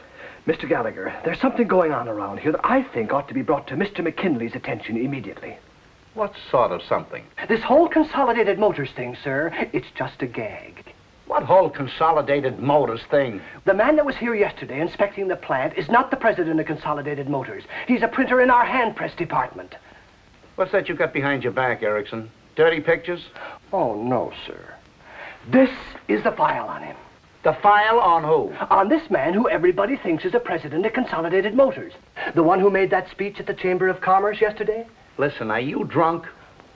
Mr. Gallagher, there's something going on around here that I think ought to be brought to Mr. McKinley's attention immediately. What sort of something? This whole Consolidated Motors thing, sir, it's just a gag. What whole Consolidated Motors thing? The man that was here yesterday inspecting the plant is not the president of Consolidated Motors. He's a printer in our hand press department. What's that you got behind your back, Erickson? Dirty pictures? Oh, no, sir. This is the file on him. The file on who? On this man who everybody thinks is the president of Consolidated Motors. The one who made that speech at the Chamber of Commerce yesterday? Listen, are you drunk?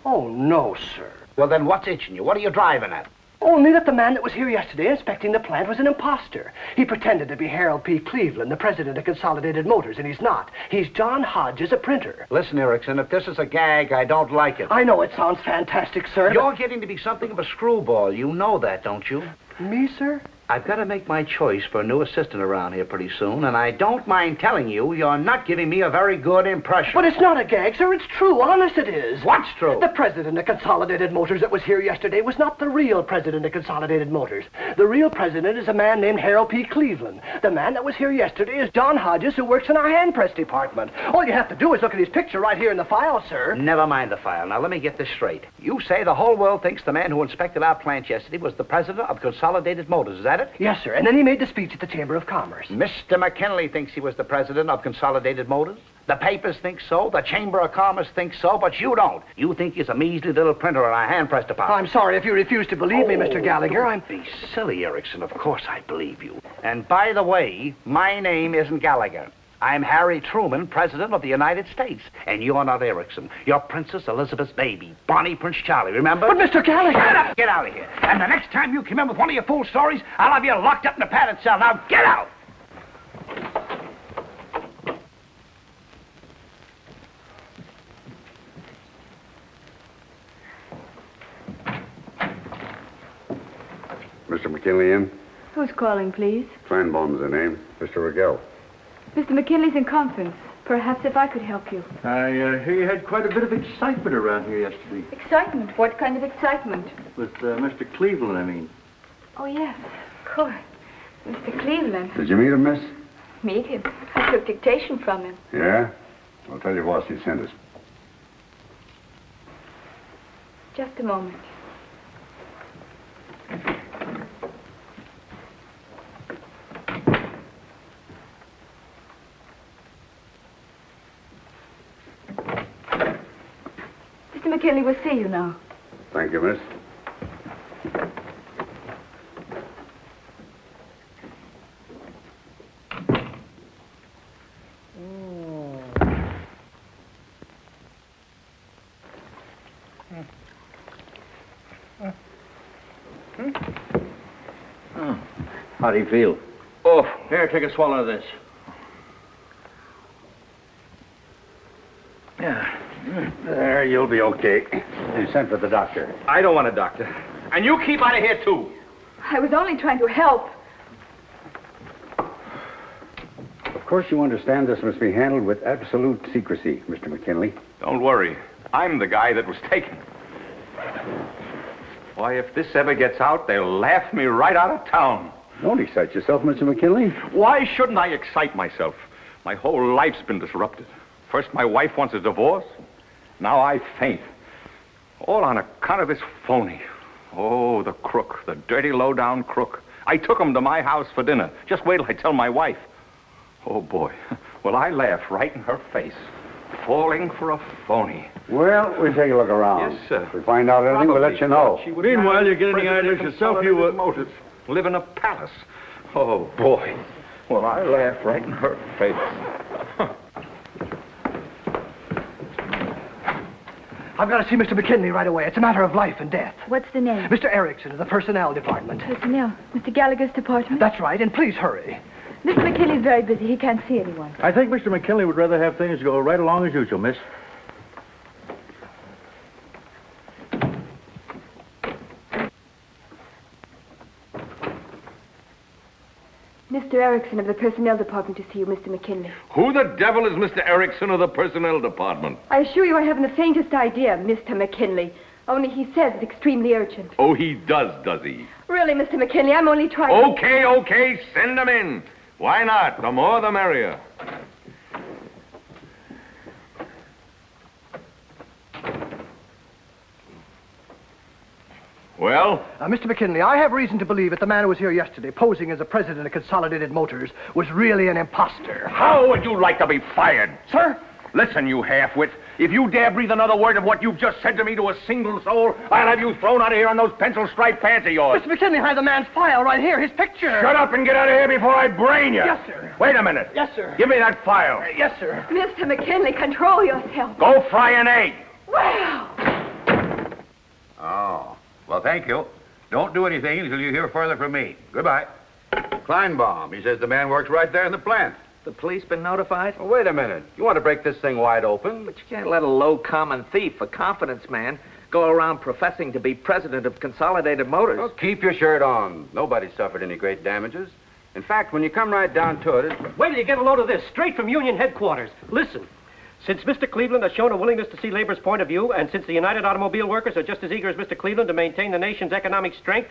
Oh, no, sir. Well, then what's itching you? What are you driving at? Only that the man that was here yesterday inspecting the plant was an imposter. He pretended to be Harold P. Cleveland, the president of Consolidated Motors, and he's not. He's John Hodges, a printer. Listen, Erickson, if this is a gag, I don't like it. I know it sounds fantastic, sir. You're getting to be something of a screwball. You know that, don't you? Me, sir? I've got to make my choice for a new assistant around here pretty soon, and I don't mind telling you, you're not giving me a very good impression. But it's not a gag, sir. It's true. Honest it is. What's true? The president of Consolidated Motors that was here yesterday was not the real president of Consolidated Motors. The real president is a man named Harold P. Cleveland. The man that was here yesterday is John Hodges, who works in our hand press department. All you have to do is look at his picture right here in the file, sir. Never mind the file. Now, let me get this straight. You say the whole world thinks the man who inspected our plant yesterday was the president of Consolidated Motors. Is that it? Yes, sir. And then he made the speech at the Chamber of Commerce. Mr. McKinley thinks he was the president of Consolidated Motors. The papers think so. The Chamber of Commerce thinks so, but you don't. You think he's a measly little printer in our hand press department. I'm sorry if you refuse to believe me, Mr. Gallagher. Don't be silly, Erickson. Of course I believe you. And by the way, my name isn't Gallagher. I'm Harry Truman, President of the United States. And you're not Erickson. You're Princess Elizabeth's baby, Bonnie Prince Charlie, remember? But, Mr. Gallagher... Get up! Get out of here. And the next time you come in with one of your fool stories, I'll have you locked up in a padded cell. Now, get out! Mr. McKinley in? Who's calling, please? Feinbaum's the name. Mr. Rigel. Mr. McKinley's in conference. Perhaps if I could help you. I hear you had quite a bit of excitement around here yesterday. Excitement? What kind of excitement? With Mr. Cleveland, I mean. Oh, yes, of course. Mr. Cleveland. Did you meet him, miss? Meet him? I took dictation from him. Yeah? I'll tell your boss he sent us. Just a moment. Mr. McKinley will see you now. Thank you, miss. How do you feel? Oh, Here, take a swallow of this. yeah. There, you'll be okay. You sent for the doctor. I don't want a doctor. And you keep out of here, too. I was only trying to help. Of course you understand this must be handled with absolute secrecy, Mr. McKinley. Don't worry. I'm the guy that was taken. Why, if this ever gets out, they'll laugh me right out of town. Don't excite yourself, Mr. McKinley. Why shouldn't I excite myself? My whole life's been disrupted. First, my wife wants a divorce. Now I faint. All on account of this phony. Oh, the crook, the dirty, low-down crook. I took him to my house for dinner. Just wait till I tell my wife. Oh, boy. Will I laugh right in her face. Falling for a phony. Well, we'll take a look around. Yes, sir. If we find out anything, we'll let you know. Meanwhile, you're getting the ideas yourself. You Motors. Live in a palace. Oh, boy. Will I laugh right in her face. I've got to see Mr. McKinley right away. It's a matter of life and death. What's the name? Mr. Erickson of the Personnel Department. Personnel. Mr. Gallagher's department? That's right, and please hurry. Mr. McKinley's very busy. He can't see anyone. I think Mr. McKinley would rather have things go right along as usual, miss. Mr. Mr. Erickson of the Personnel Department to see you, Mr. McKinley. Who the devil is Mr. Erickson of the Personnel Department? I assure you I haven't the faintest idea, Mr. McKinley. Only he says it's extremely urgent. Oh, he does he? Really, Mr. McKinley, I'm only trying Okay, send him in. Why not? The more the merrier. Well? Mr. McKinley, I have reason to believe that the man who was here yesterday, posing as the president of Consolidated Motors, was really an imposter. How would you like to be fired? Sir? Listen, you half-wit. If you dare breathe another word of what you've just said to me to a single soul, I'll have you thrown out of here on those pencil-striped pants of yours. Mr. McKinley, I have the man's file right here, his picture. Shut up and get out of here before I brain you. Yes, sir. Wait a minute. Yes, sir. Give me that file. Yes, sir. Mr. McKinley, control yourself. Go fry an egg. Well. Oh, well, thank you. Don't do anything until you hear further from me. Goodbye. Kleinbaum, he says the man works right there in the plant. The police been notified? Oh, wait a minute. You want to break this thing wide open? But you can't let a low common thief, a confidence man, go around professing to be president of Consolidated Motors. Well, keep your shirt on. Nobody suffered any great damages. In fact, when you come right down to it... Wait till you get a load of this, straight from Union headquarters. Listen. Since Mr. Cleveland has shown a willingness to see labor's point of view, and since the United Automobile Workers are just as eager as Mr. Cleveland to maintain the nation's economic strength,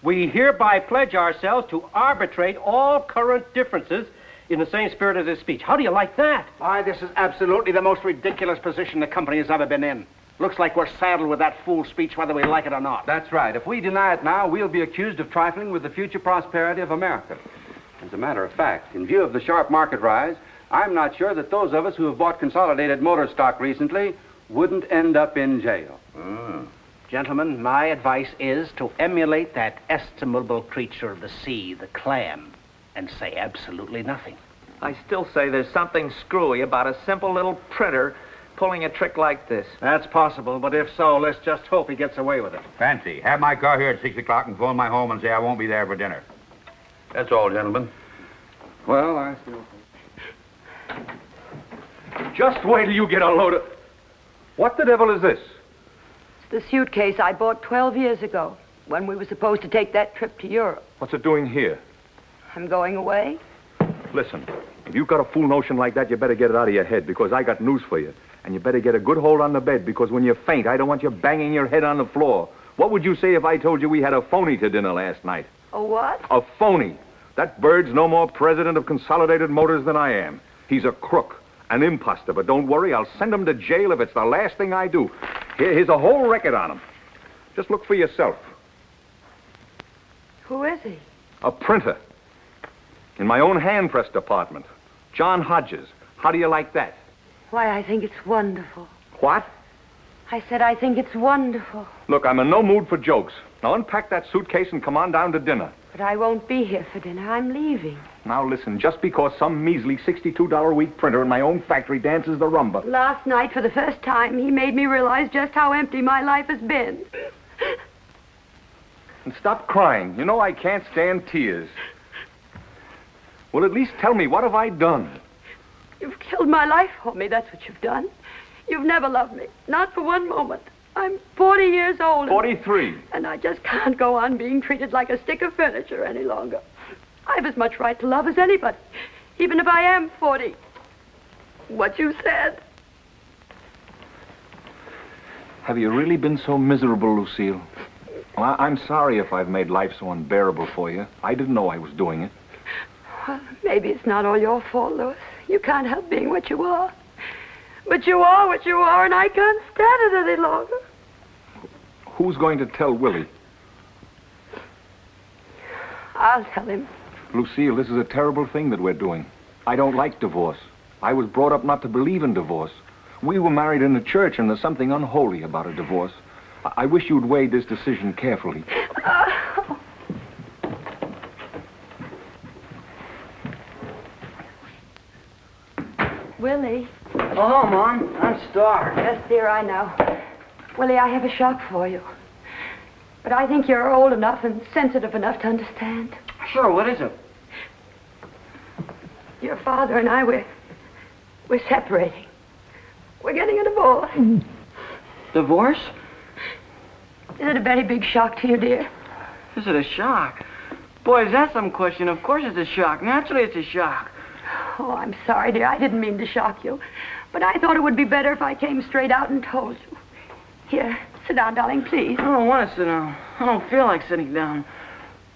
we hereby pledge ourselves to arbitrate all current differences in the same spirit as his speech. How do you like that? Why, this is absolutely the most ridiculous position the company has ever been in. Looks like we're saddled with that fool speech whether we like it or not. That's right. If we deny it now, we'll be accused of trifling with the future prosperity of America. As a matter of fact, in view of the sharp market rise, I'm not sure that those of us who have bought Consolidated Motor stock recently wouldn't end up in jail. Gentlemen, my advice is to emulate that estimable creature of the sea, the clam, and say absolutely nothing. I still say there's something screwy about a simple little printer pulling a trick like this. That's possible, but if so, let's just hope he gets away with it. Fancy, have my car here at 6 o'clock and phone my home and say I won't be there for dinner. That's all, gentlemen. Well, I still... Just wait till you get a load of... What the devil is this? It's the suitcase I bought 12 years ago when we were supposed to take that trip to Europe. What's it doing here? I'm going away. Listen, if you've got a fool notion like that, you better get it out of your head, because I got news for you. And you better get a good hold on the bed, because when you faint, I don't want you banging your head on the floor. What would you say if I told you we had a phony to dinner last night? A what? A phony. That bird's no more president of Consolidated Motors than I am. He's a crook, an imposter, but don't worry, I'll send him to jail if it's the last thing I do. Here's a whole record on him. Just look for yourself. Who is he? A printer. In my own hand press department. John Hodges. How do you like that? Why, I think it's wonderful. What? I said I think it's wonderful. Look, I'm in no mood for jokes. Now unpack that suitcase and come on down to dinner. But I won't be here for dinner. I'm leaving. Now listen, just because some measly $62 a week printer in my own factory dances the rumba. Last night, for the first time, he made me realize just how empty my life has been. And stop crying. You know I can't stand tears. Well, at least tell me, what have I done? You've killed my life for me, that's what you've done. You've never loved me, not for one moment. I'm 40 years old. 43. And I just can't go on being treated like a stick of furniture any longer. I've as much right to love as anybody, even if I am 40. What you said. Have you really been so miserable, Lucille? Well, I'm sorry if I've made life so unbearable for you. I didn't know I was doing it. Well, maybe it's not all your fault, Louis. You can't help being what you are. But you are what you are, and I can't stand it any longer. Who's going to tell Willie? I'll tell him. Lucille, this is a terrible thing that we're doing. I don't like divorce. I was brought up not to believe in divorce. We were married in the church, and there's something unholy about a divorce. I wish you'd weigh this decision carefully. Willie. Oh, Mom, I'm starved. Yes, dear, I know. Willie, I have a shock for you. But I think you're old enough and sensitive enough to understand. Sure, what is it? Your father and I, we're separating. We're getting a divorce. Divorce? Is it a very big shock to you, dear? Is it a shock? Boy, is that some question. Of course it's a shock. Naturally it's a shock. Oh, I'm sorry, dear. I didn't mean to shock you. But I thought it would be better if I came straight out and told you. Here, sit down, darling, please. I don't want to sit down. I don't feel like sitting down.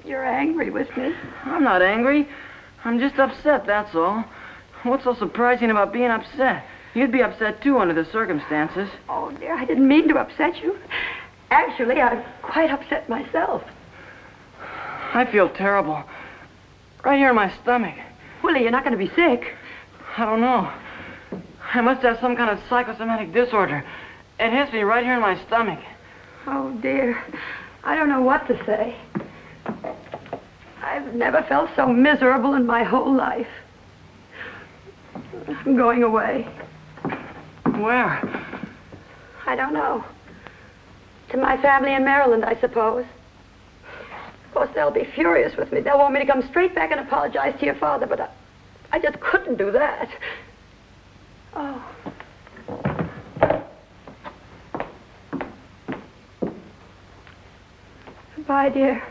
You're angry with me. I'm not angry. I'm just upset, that's all. What's so surprising about being upset? You'd be upset, too, under the circumstances. Oh, dear, I didn't mean to upset you. Actually, I'm quite upset myself. I feel terrible. Right here in my stomach. Willie, you're not going to be sick. I don't know. I must have some kind of psychosomatic disorder. It hits me right here in my stomach. Oh, dear. I don't know what to say. I've never felt so miserable in my whole life. I'm going away. Where? I don't know. To my family in Maryland, I suppose. Of course, they'll be furious with me. They'll want me to come straight back and apologize to your father, but I just couldn't do that. Oh. Goodbye, dear.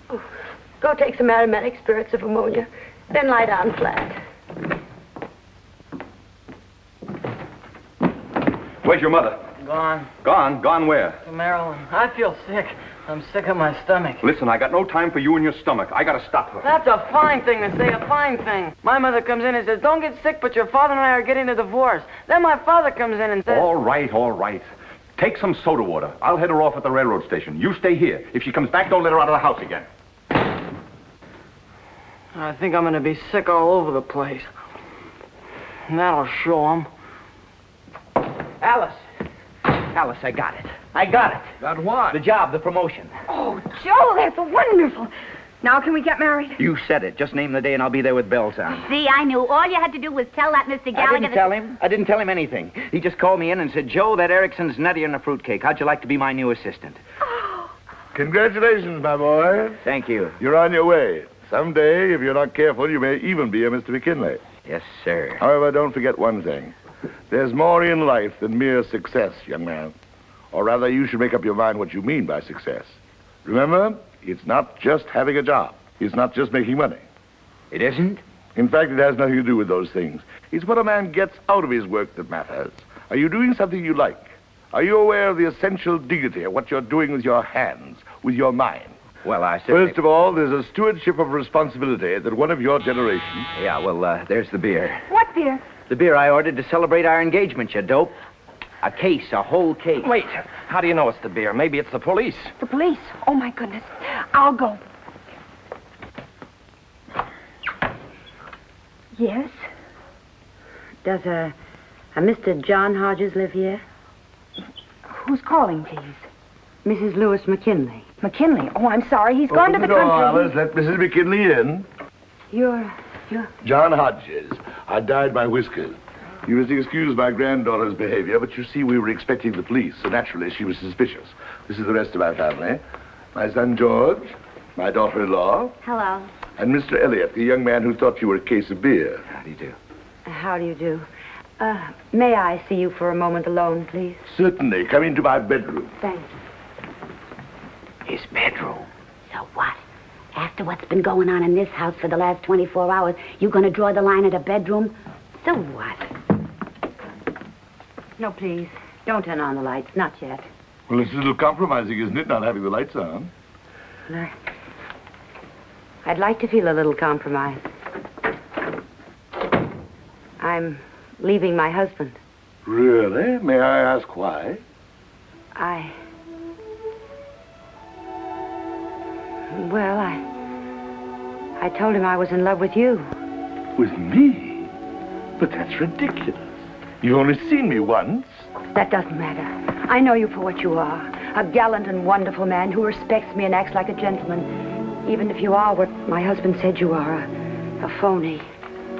Oh, go take some aromatic spirits of ammonia, then lie down flat. Where's your mother? Gone. Gone? Gone where? Marilyn, I feel sick. I'm sick of my stomach. Listen, I got no time for you and your stomach. I gotta stop her. That's a fine thing to say, a fine thing. My mother comes in and says, don't get sick, but your father and I are getting a divorce. Then my father comes in and says... All right, all right. Take some soda water. I'll head her off at the railroad station. You stay here. If she comes back, don't let her out of the house again. I think I'm going to be sick all over the place. And that'll show 'em. Alice. Alice, I got it. I got it. Got what? The job, the promotion. Oh, Joe, that's wonderful. Now can we get married? You said it. Just name the day and I'll be there with bells on. See, I knew. All you had to do was tell that Mr. Gallagher... I didn't tell him. I didn't tell him anything. He just called me in and said, Joe, that Erickson's nuttier than a fruitcake. How'd you like to be my new assistant? Congratulations, my boy. Thank you. You're on your way. Someday, if you're not careful, you may even be a Mr. McKinley. Yes, sir. However, don't forget one thing. There's more in life than mere success, young man. Or rather, you should make up your mind what you mean by success. Remember, it's not just having a job. It's not just making money. It isn't? In fact, it has nothing to do with those things. It's what a man gets out of his work that matters. Are you doing something you like? Are you aware of the essential dignity of what you're doing with your hands, with your mind? Well, I certainly... First of all, there's a stewardship of responsibility that one of your generation... Yeah, well, there's the beer. What, dear? The beer I ordered to celebrate our engagement, you dope. A case, a whole case. Wait, how do you know it's the beer? Maybe it's the police. The police? Oh, my goodness. I'll go. Yes? Does a Mr. John Hodges live here? Who's calling, please? Mrs. Lewis McKinley. McKinley? Oh, I'm sorry. He's gone to the door, country. Alice. Let Mrs. McKinley in. You're... John Hodges. I dyed my whiskers. You must excuse my granddaughter's behavior, but you see, we were expecting the police, so naturally she was suspicious. This is the rest of my family. My son George, my daughter-in-law, Hello. and Mr. Elliot, the young man who thought you were a case of beer. How do you do? How do you do? May I see you for a moment alone, please? Certainly. Come into my bedroom. Thanks. His bedroom. So what? After what's been going on in this house for the last 24 hours, you gonna draw the line at a bedroom? So what? No, please. Don't turn on the lights. Not yet. Well, it's a little compromising, isn't it, not having the lights on? Well, I'd like to feel a little compromise. I'm leaving my husband. Really? May I ask why? Well, I told him I was in love with you. With me? But that's ridiculous. You've only seen me once. That doesn't matter. I know you for what you are. A gallant and wonderful man who respects me and acts like a gentleman. Even if you are what my husband said you are, a phony.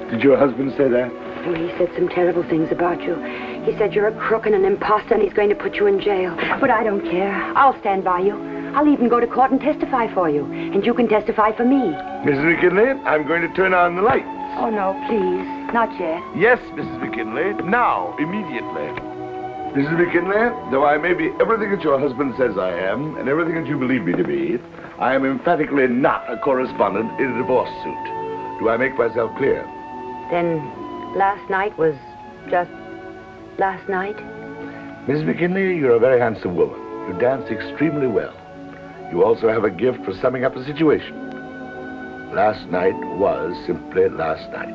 Did your husband say that? Oh, he said some terrible things about you. He said you're a crook and an imposter and he's going to put you in jail. But I don't care. I'll stand by you. I'll even go to court and testify for you. And you can testify for me. Mrs. McKinley, I'm going to turn on the lights. Oh, no, please. Not yet. Yes, Mrs. McKinley. Now, immediately. Mrs. McKinley, though I may be everything that your husband says I am, and everything that you believe me to be, I am emphatically not a correspondent in a divorce suit. Do I make myself clear? Then last night was just last night? Mrs. McKinley, you're a very handsome woman. You dance extremely well. You also have a gift for summing up a situation. Last night was simply last night.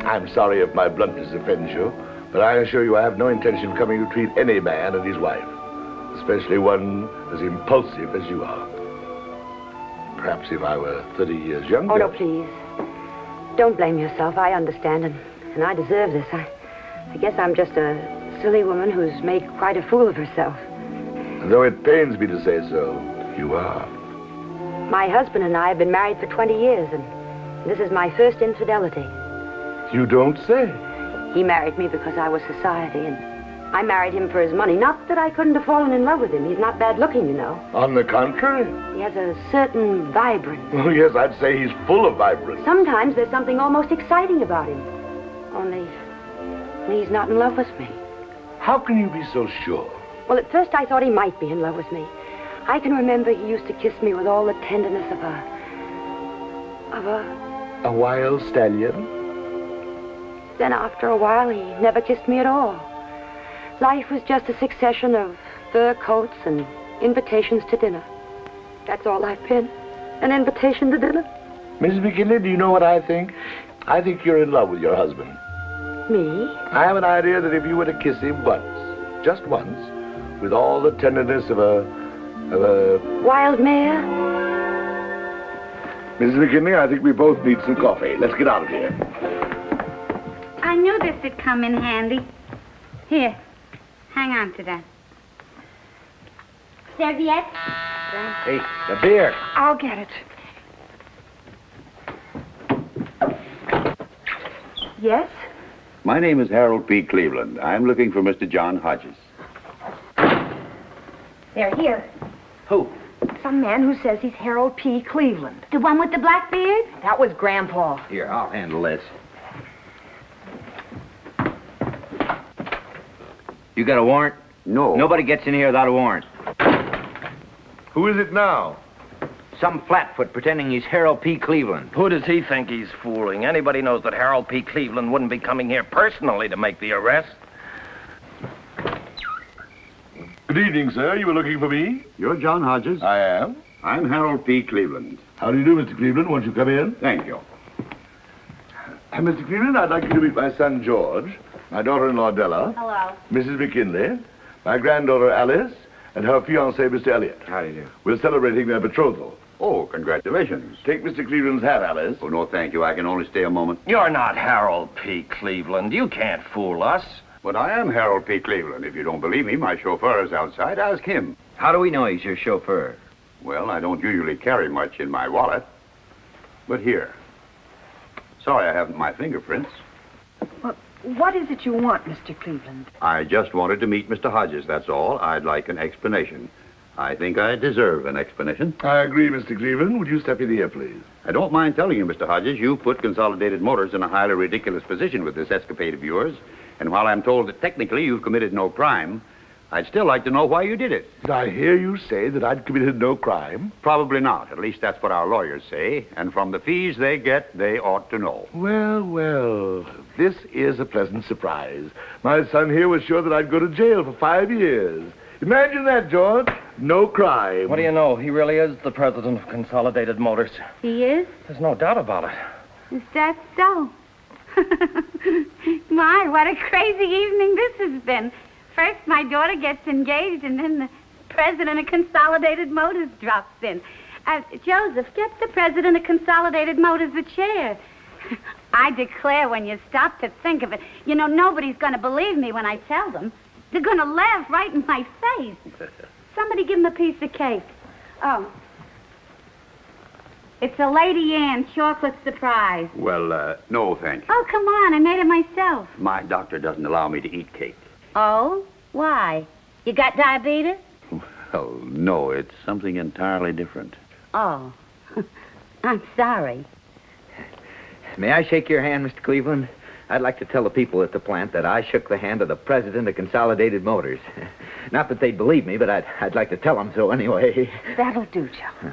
I'm sorry if my bluntness offends you, but I assure you I have no intention of coming to treat any man and his wife, especially one as impulsive as you are. Perhaps if I were 30 years younger... Oh, no, please. Don't blame yourself. I understand, and I deserve this. I guess I'm just a silly woman who's made quite a fool of herself. And though it pains me to say so, you are. My husband and I have been married for 20 years, and this is my first infidelity. You don't say. He married me because I was society, and I married him for his money. Not that I couldn't have fallen in love with him. He's not bad looking, you know. On the contrary. He has a certain vibrance. Oh, yes, I'd say he's full of vibrance. Sometimes there's something almost exciting about him. Only he's not in love with me. How can you be so sure? Well, at first I thought he might be in love with me. I can remember he used to kiss me with all the tenderness of a wild stallion? Then after a while, he never kissed me at all. Life was just a succession of fur coats and invitations to dinner. That's all I've been. An invitation to dinner. Mrs. McKinley, do you know what I think? I think you're in love with your husband. Me? I have an idea that if you were to kiss him once, just once, with all the tenderness of a wild mare? Mrs. McKinley, I think we both need some coffee. Let's get out of here. I knew this would come in handy. Here, hang on to that. Serviette? Hey, the beer. I'll get it. Yes? My name is Harold P. Cleveland. I'm looking for Mr. John Hodges. They're here. Who? Some man who says he's Harold P. Cleveland. The one with the black beard? That was Grandpa. Here, I'll handle this. You got a warrant? No. Nobody gets in here without a warrant. Who is it now? Some flatfoot pretending he's Harold P. Cleveland. Who does he think he's fooling? Anybody knows that Harold P. Cleveland wouldn't be coming here personally to make the arrest. Good evening, sir. You were looking for me? You're John Hodges? I am. I'm Harold P. Cleveland. How do you do, Mr. Cleveland? Won't you come in? Thank you. Mr. Cleveland, I'd like you to meet my son, George, my daughter-in-law, Della. Hello. Mrs. McKinley, my granddaughter, Alice, and her fiancé, Mr. Elliot. How do you do? We're celebrating their betrothal. Oh, congratulations. Take Mr. Cleveland's hat, Alice. Oh, no, thank you. I can only stay a moment. You're not Harold P. Cleveland. You can't fool us. But I am Harold P. Cleveland. If you don't believe me, my chauffeur is outside. Ask him. How do we know he's your chauffeur? Well, I don't usually carry much in my wallet. But here. Sorry I haven't my fingerprints. Well, what is it you want, Mr. Cleveland? I just wanted to meet Mr. Hodges, that's all. I'd like an explanation. I think I deserve an explanation. I agree, Mr. Cleveland. Would you step in here, please? I don't mind telling you, Mr. Hodges, you put Consolidated Motors in a highly ridiculous position with this escapade of yours. And while I'm told that technically you've committed no crime, I'd still like to know why you did it. Did I hear you say that I'd committed no crime? Probably not. At least that's what our lawyers say. And from the fees they get, they ought to know. Well, well, this is a pleasant surprise. My son here was sure that I'd go to jail for 5 years. Imagine that, George. No crime. What do you know? He really is the president of Consolidated Motors. He is? There's no doubt about it. Is that so? My, what a crazy evening this has been. First, my daughter gets engaged, and then the president of Consolidated Motors drops in. Joseph, get the president of Consolidated Motors a chair. I declare, when you stop to think of it, you know, nobody's going to believe me when I tell them. They're going to laugh right in my face. Somebody give him a piece of cake. Oh. It's a Lady Anne chocolate surprise. Well, no, thank you. Oh, come on. I made it myself. My doctor doesn't allow me to eat cake. Oh? Why? You got diabetes? Well, no, it's something entirely different. Oh. I'm sorry. May I shake your hand, Mr. Cleveland? I'd like to tell the people at the plant that I shook the hand of the president of Consolidated Motors. Not that they'd believe me, but I'd like to tell them so anyway. That'll do, Joe.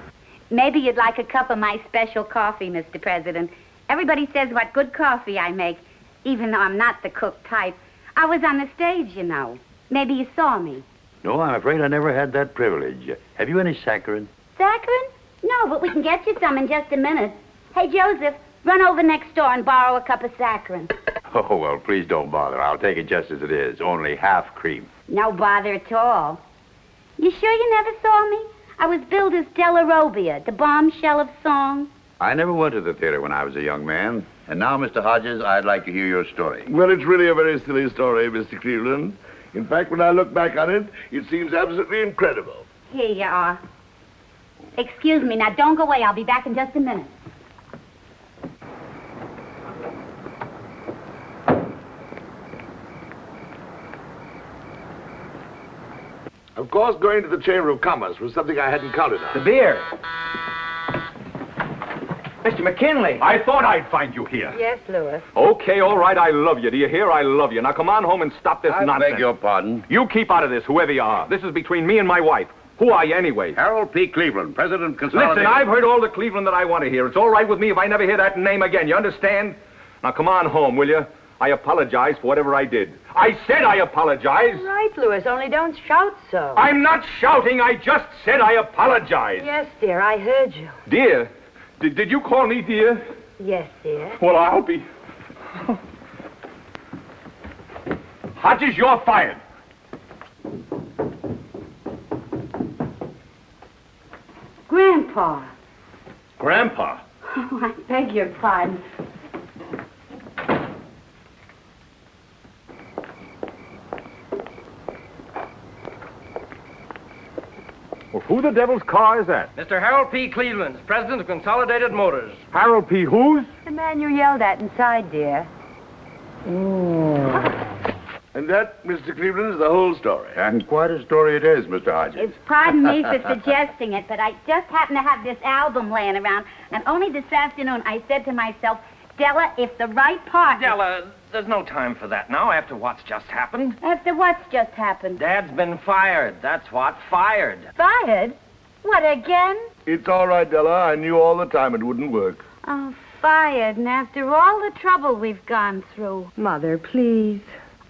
Maybe you'd like a cup of my special coffee, Mr. President. Everybody says what good coffee I make, even though I'm not the cook type. I was on the stage, you know. Maybe you saw me. No, I'm afraid I never had that privilege. Have you any saccharin? Saccharin? No, but we can get you some in just a minute. Hey, Joseph, run over next door and borrow a cup of saccharin. Oh, well, please don't bother. I'll take it just as it is. Only half cream. No bother at all. You sure you never saw me? I was billed as Della Robbia, the bombshell of song. I never went to the theater when I was a young man. And now, Mr. Hodges, I'd like to hear your story. Well, it's really a very silly story, Mr. Cleveland. In fact, when I look back on it, it seems absolutely incredible. Here you are. Excuse me. Now, don't go away. I'll be back in just a minute. Of course, going to the Chamber of Commerce was something I hadn't counted on. The beer. Mr. McKinley. I thought I'd find you here. Yes, Louis. Okay, all right, I love you. Do you hear? I love you. Now come on home and stop this I nonsense. beg your pardon. You keep out of this, whoever you are. This is between me and my wife. Who are you anyway? Harold P. Cleveland, President of Consolidated. Listen, I've heard all the Cleveland that I want to hear. It's all right with me if I never hear that name again. You understand? Now come on home, will you? I apologize for whatever I did. I said I apologize. Right, Louis, only don't shout so. I'm not shouting. I just said I apologize. Yes, dear, I heard you. Dear? Did you call me dear? Yes, dear. Well, I'll be... Hodges, you're fired. Grandpa. Grandpa? Oh, I beg your pardon. Well, who the devil's car is that? Mr. Harold P. Cleveland, president of Consolidated Motors. Harold P. whose? The man you yelled at inside, dear. And that, Mr. Cleveland, is the whole story. And quite a story it is, Mr. Hodges. Pardon me for suggesting it, but I just happen to have this album laying around, and only this afternoon I said to myself, Della, if the right part... Della, there's no time for that now after what's just happened. After what's just happened? Dad's been fired. That's what. Fired. Fired? What, again? It's all right, Della. I knew all the time it wouldn't work. Oh, fired, and after all the trouble we've gone through. Mother, please.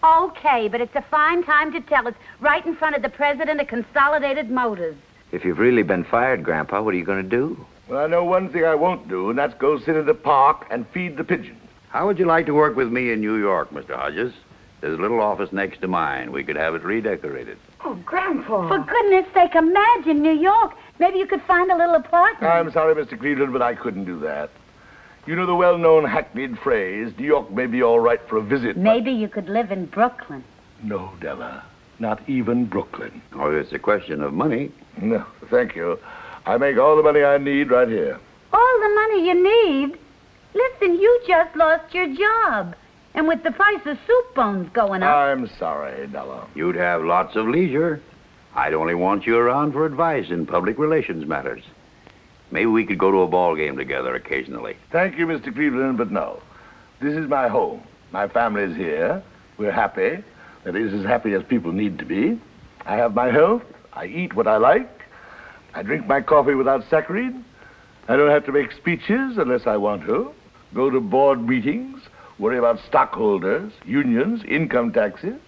Okay, but it's a fine time to tell us right in front of the president of Consolidated Motors. If you've really been fired, Grandpa, what are you going to do? Well, I know one thing I won't do, and that's go sit in the park and feed the pigeons. How would you like to work with me in New York, Mr. Hodges? There's a little office next to mine. We could have it redecorated. Oh, Grandpa. For goodness sake, imagine New York. Maybe you could find a little apartment. I'm sorry, Mr. Cleveland, but I couldn't do that. You know the well-known hackneyed phrase, New York may be all right for a visit. Maybe you could live in Brooklyn. No, Della. Not even Brooklyn. Oh, it's a question of money. No, thank you. I make all the money I need right here. All the money you need? Listen, you just lost your job. And with the price of soup bones going up... I'm sorry, Della. You'd have lots of leisure. I'd only want you around for advice in public relations matters. Maybe we could go to a ball game together occasionally. Thank you, Mr. Cleveland, but no. This is my home. My family's here. We're happy. That is, as happy as people need to be. I have my health. I eat what I like. I drink my coffee without saccharin. I don't have to make speeches unless I want to. Go to board meetings. Worry about stockholders, unions, income taxes.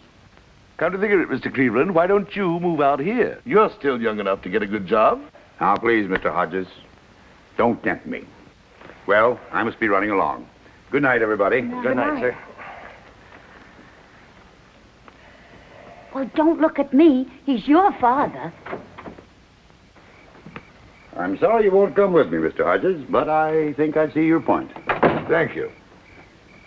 Come to think of it, Mr. Cleveland, why don't you move out here? You're still young enough to get a good job. Now, please, Mr. Hodges, don't tempt me. Well, I must be running along. Good night, everybody. Good night, sir. Well, don't look at me. He's your father. I'm sorry you won't come with me, Mr. Hodges, but I think I see your point. Thank you.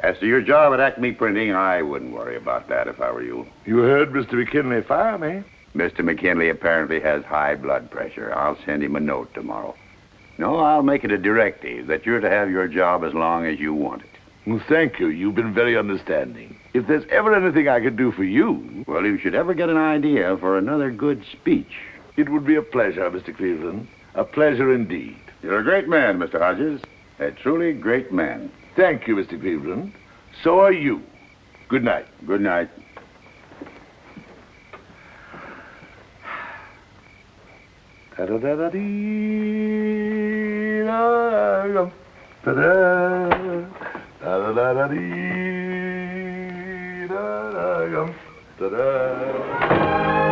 As to your job at Acme Printing, I wouldn't worry about that if I were you. You heard Mr. McKinley fire me. Mr. McKinley apparently has high blood pressure. I'll send him a note tomorrow. No, I'll make it a directive that you're to have your job as long as you want it. Well, thank you. You've been very understanding. If there's ever anything I could do for you... Well, if you should ever get an idea for another good speech... It would be a pleasure, Mr. Cleveland. A pleasure indeed. You're a great man, Mr. Hodges. A truly great man. Thank you, Mr. Cleveland. So are you. Good night. Good night. Da-da-da-da-dee-da-dum. Ta-da. Da-da-da-da-dee-da-dum. Ta-da.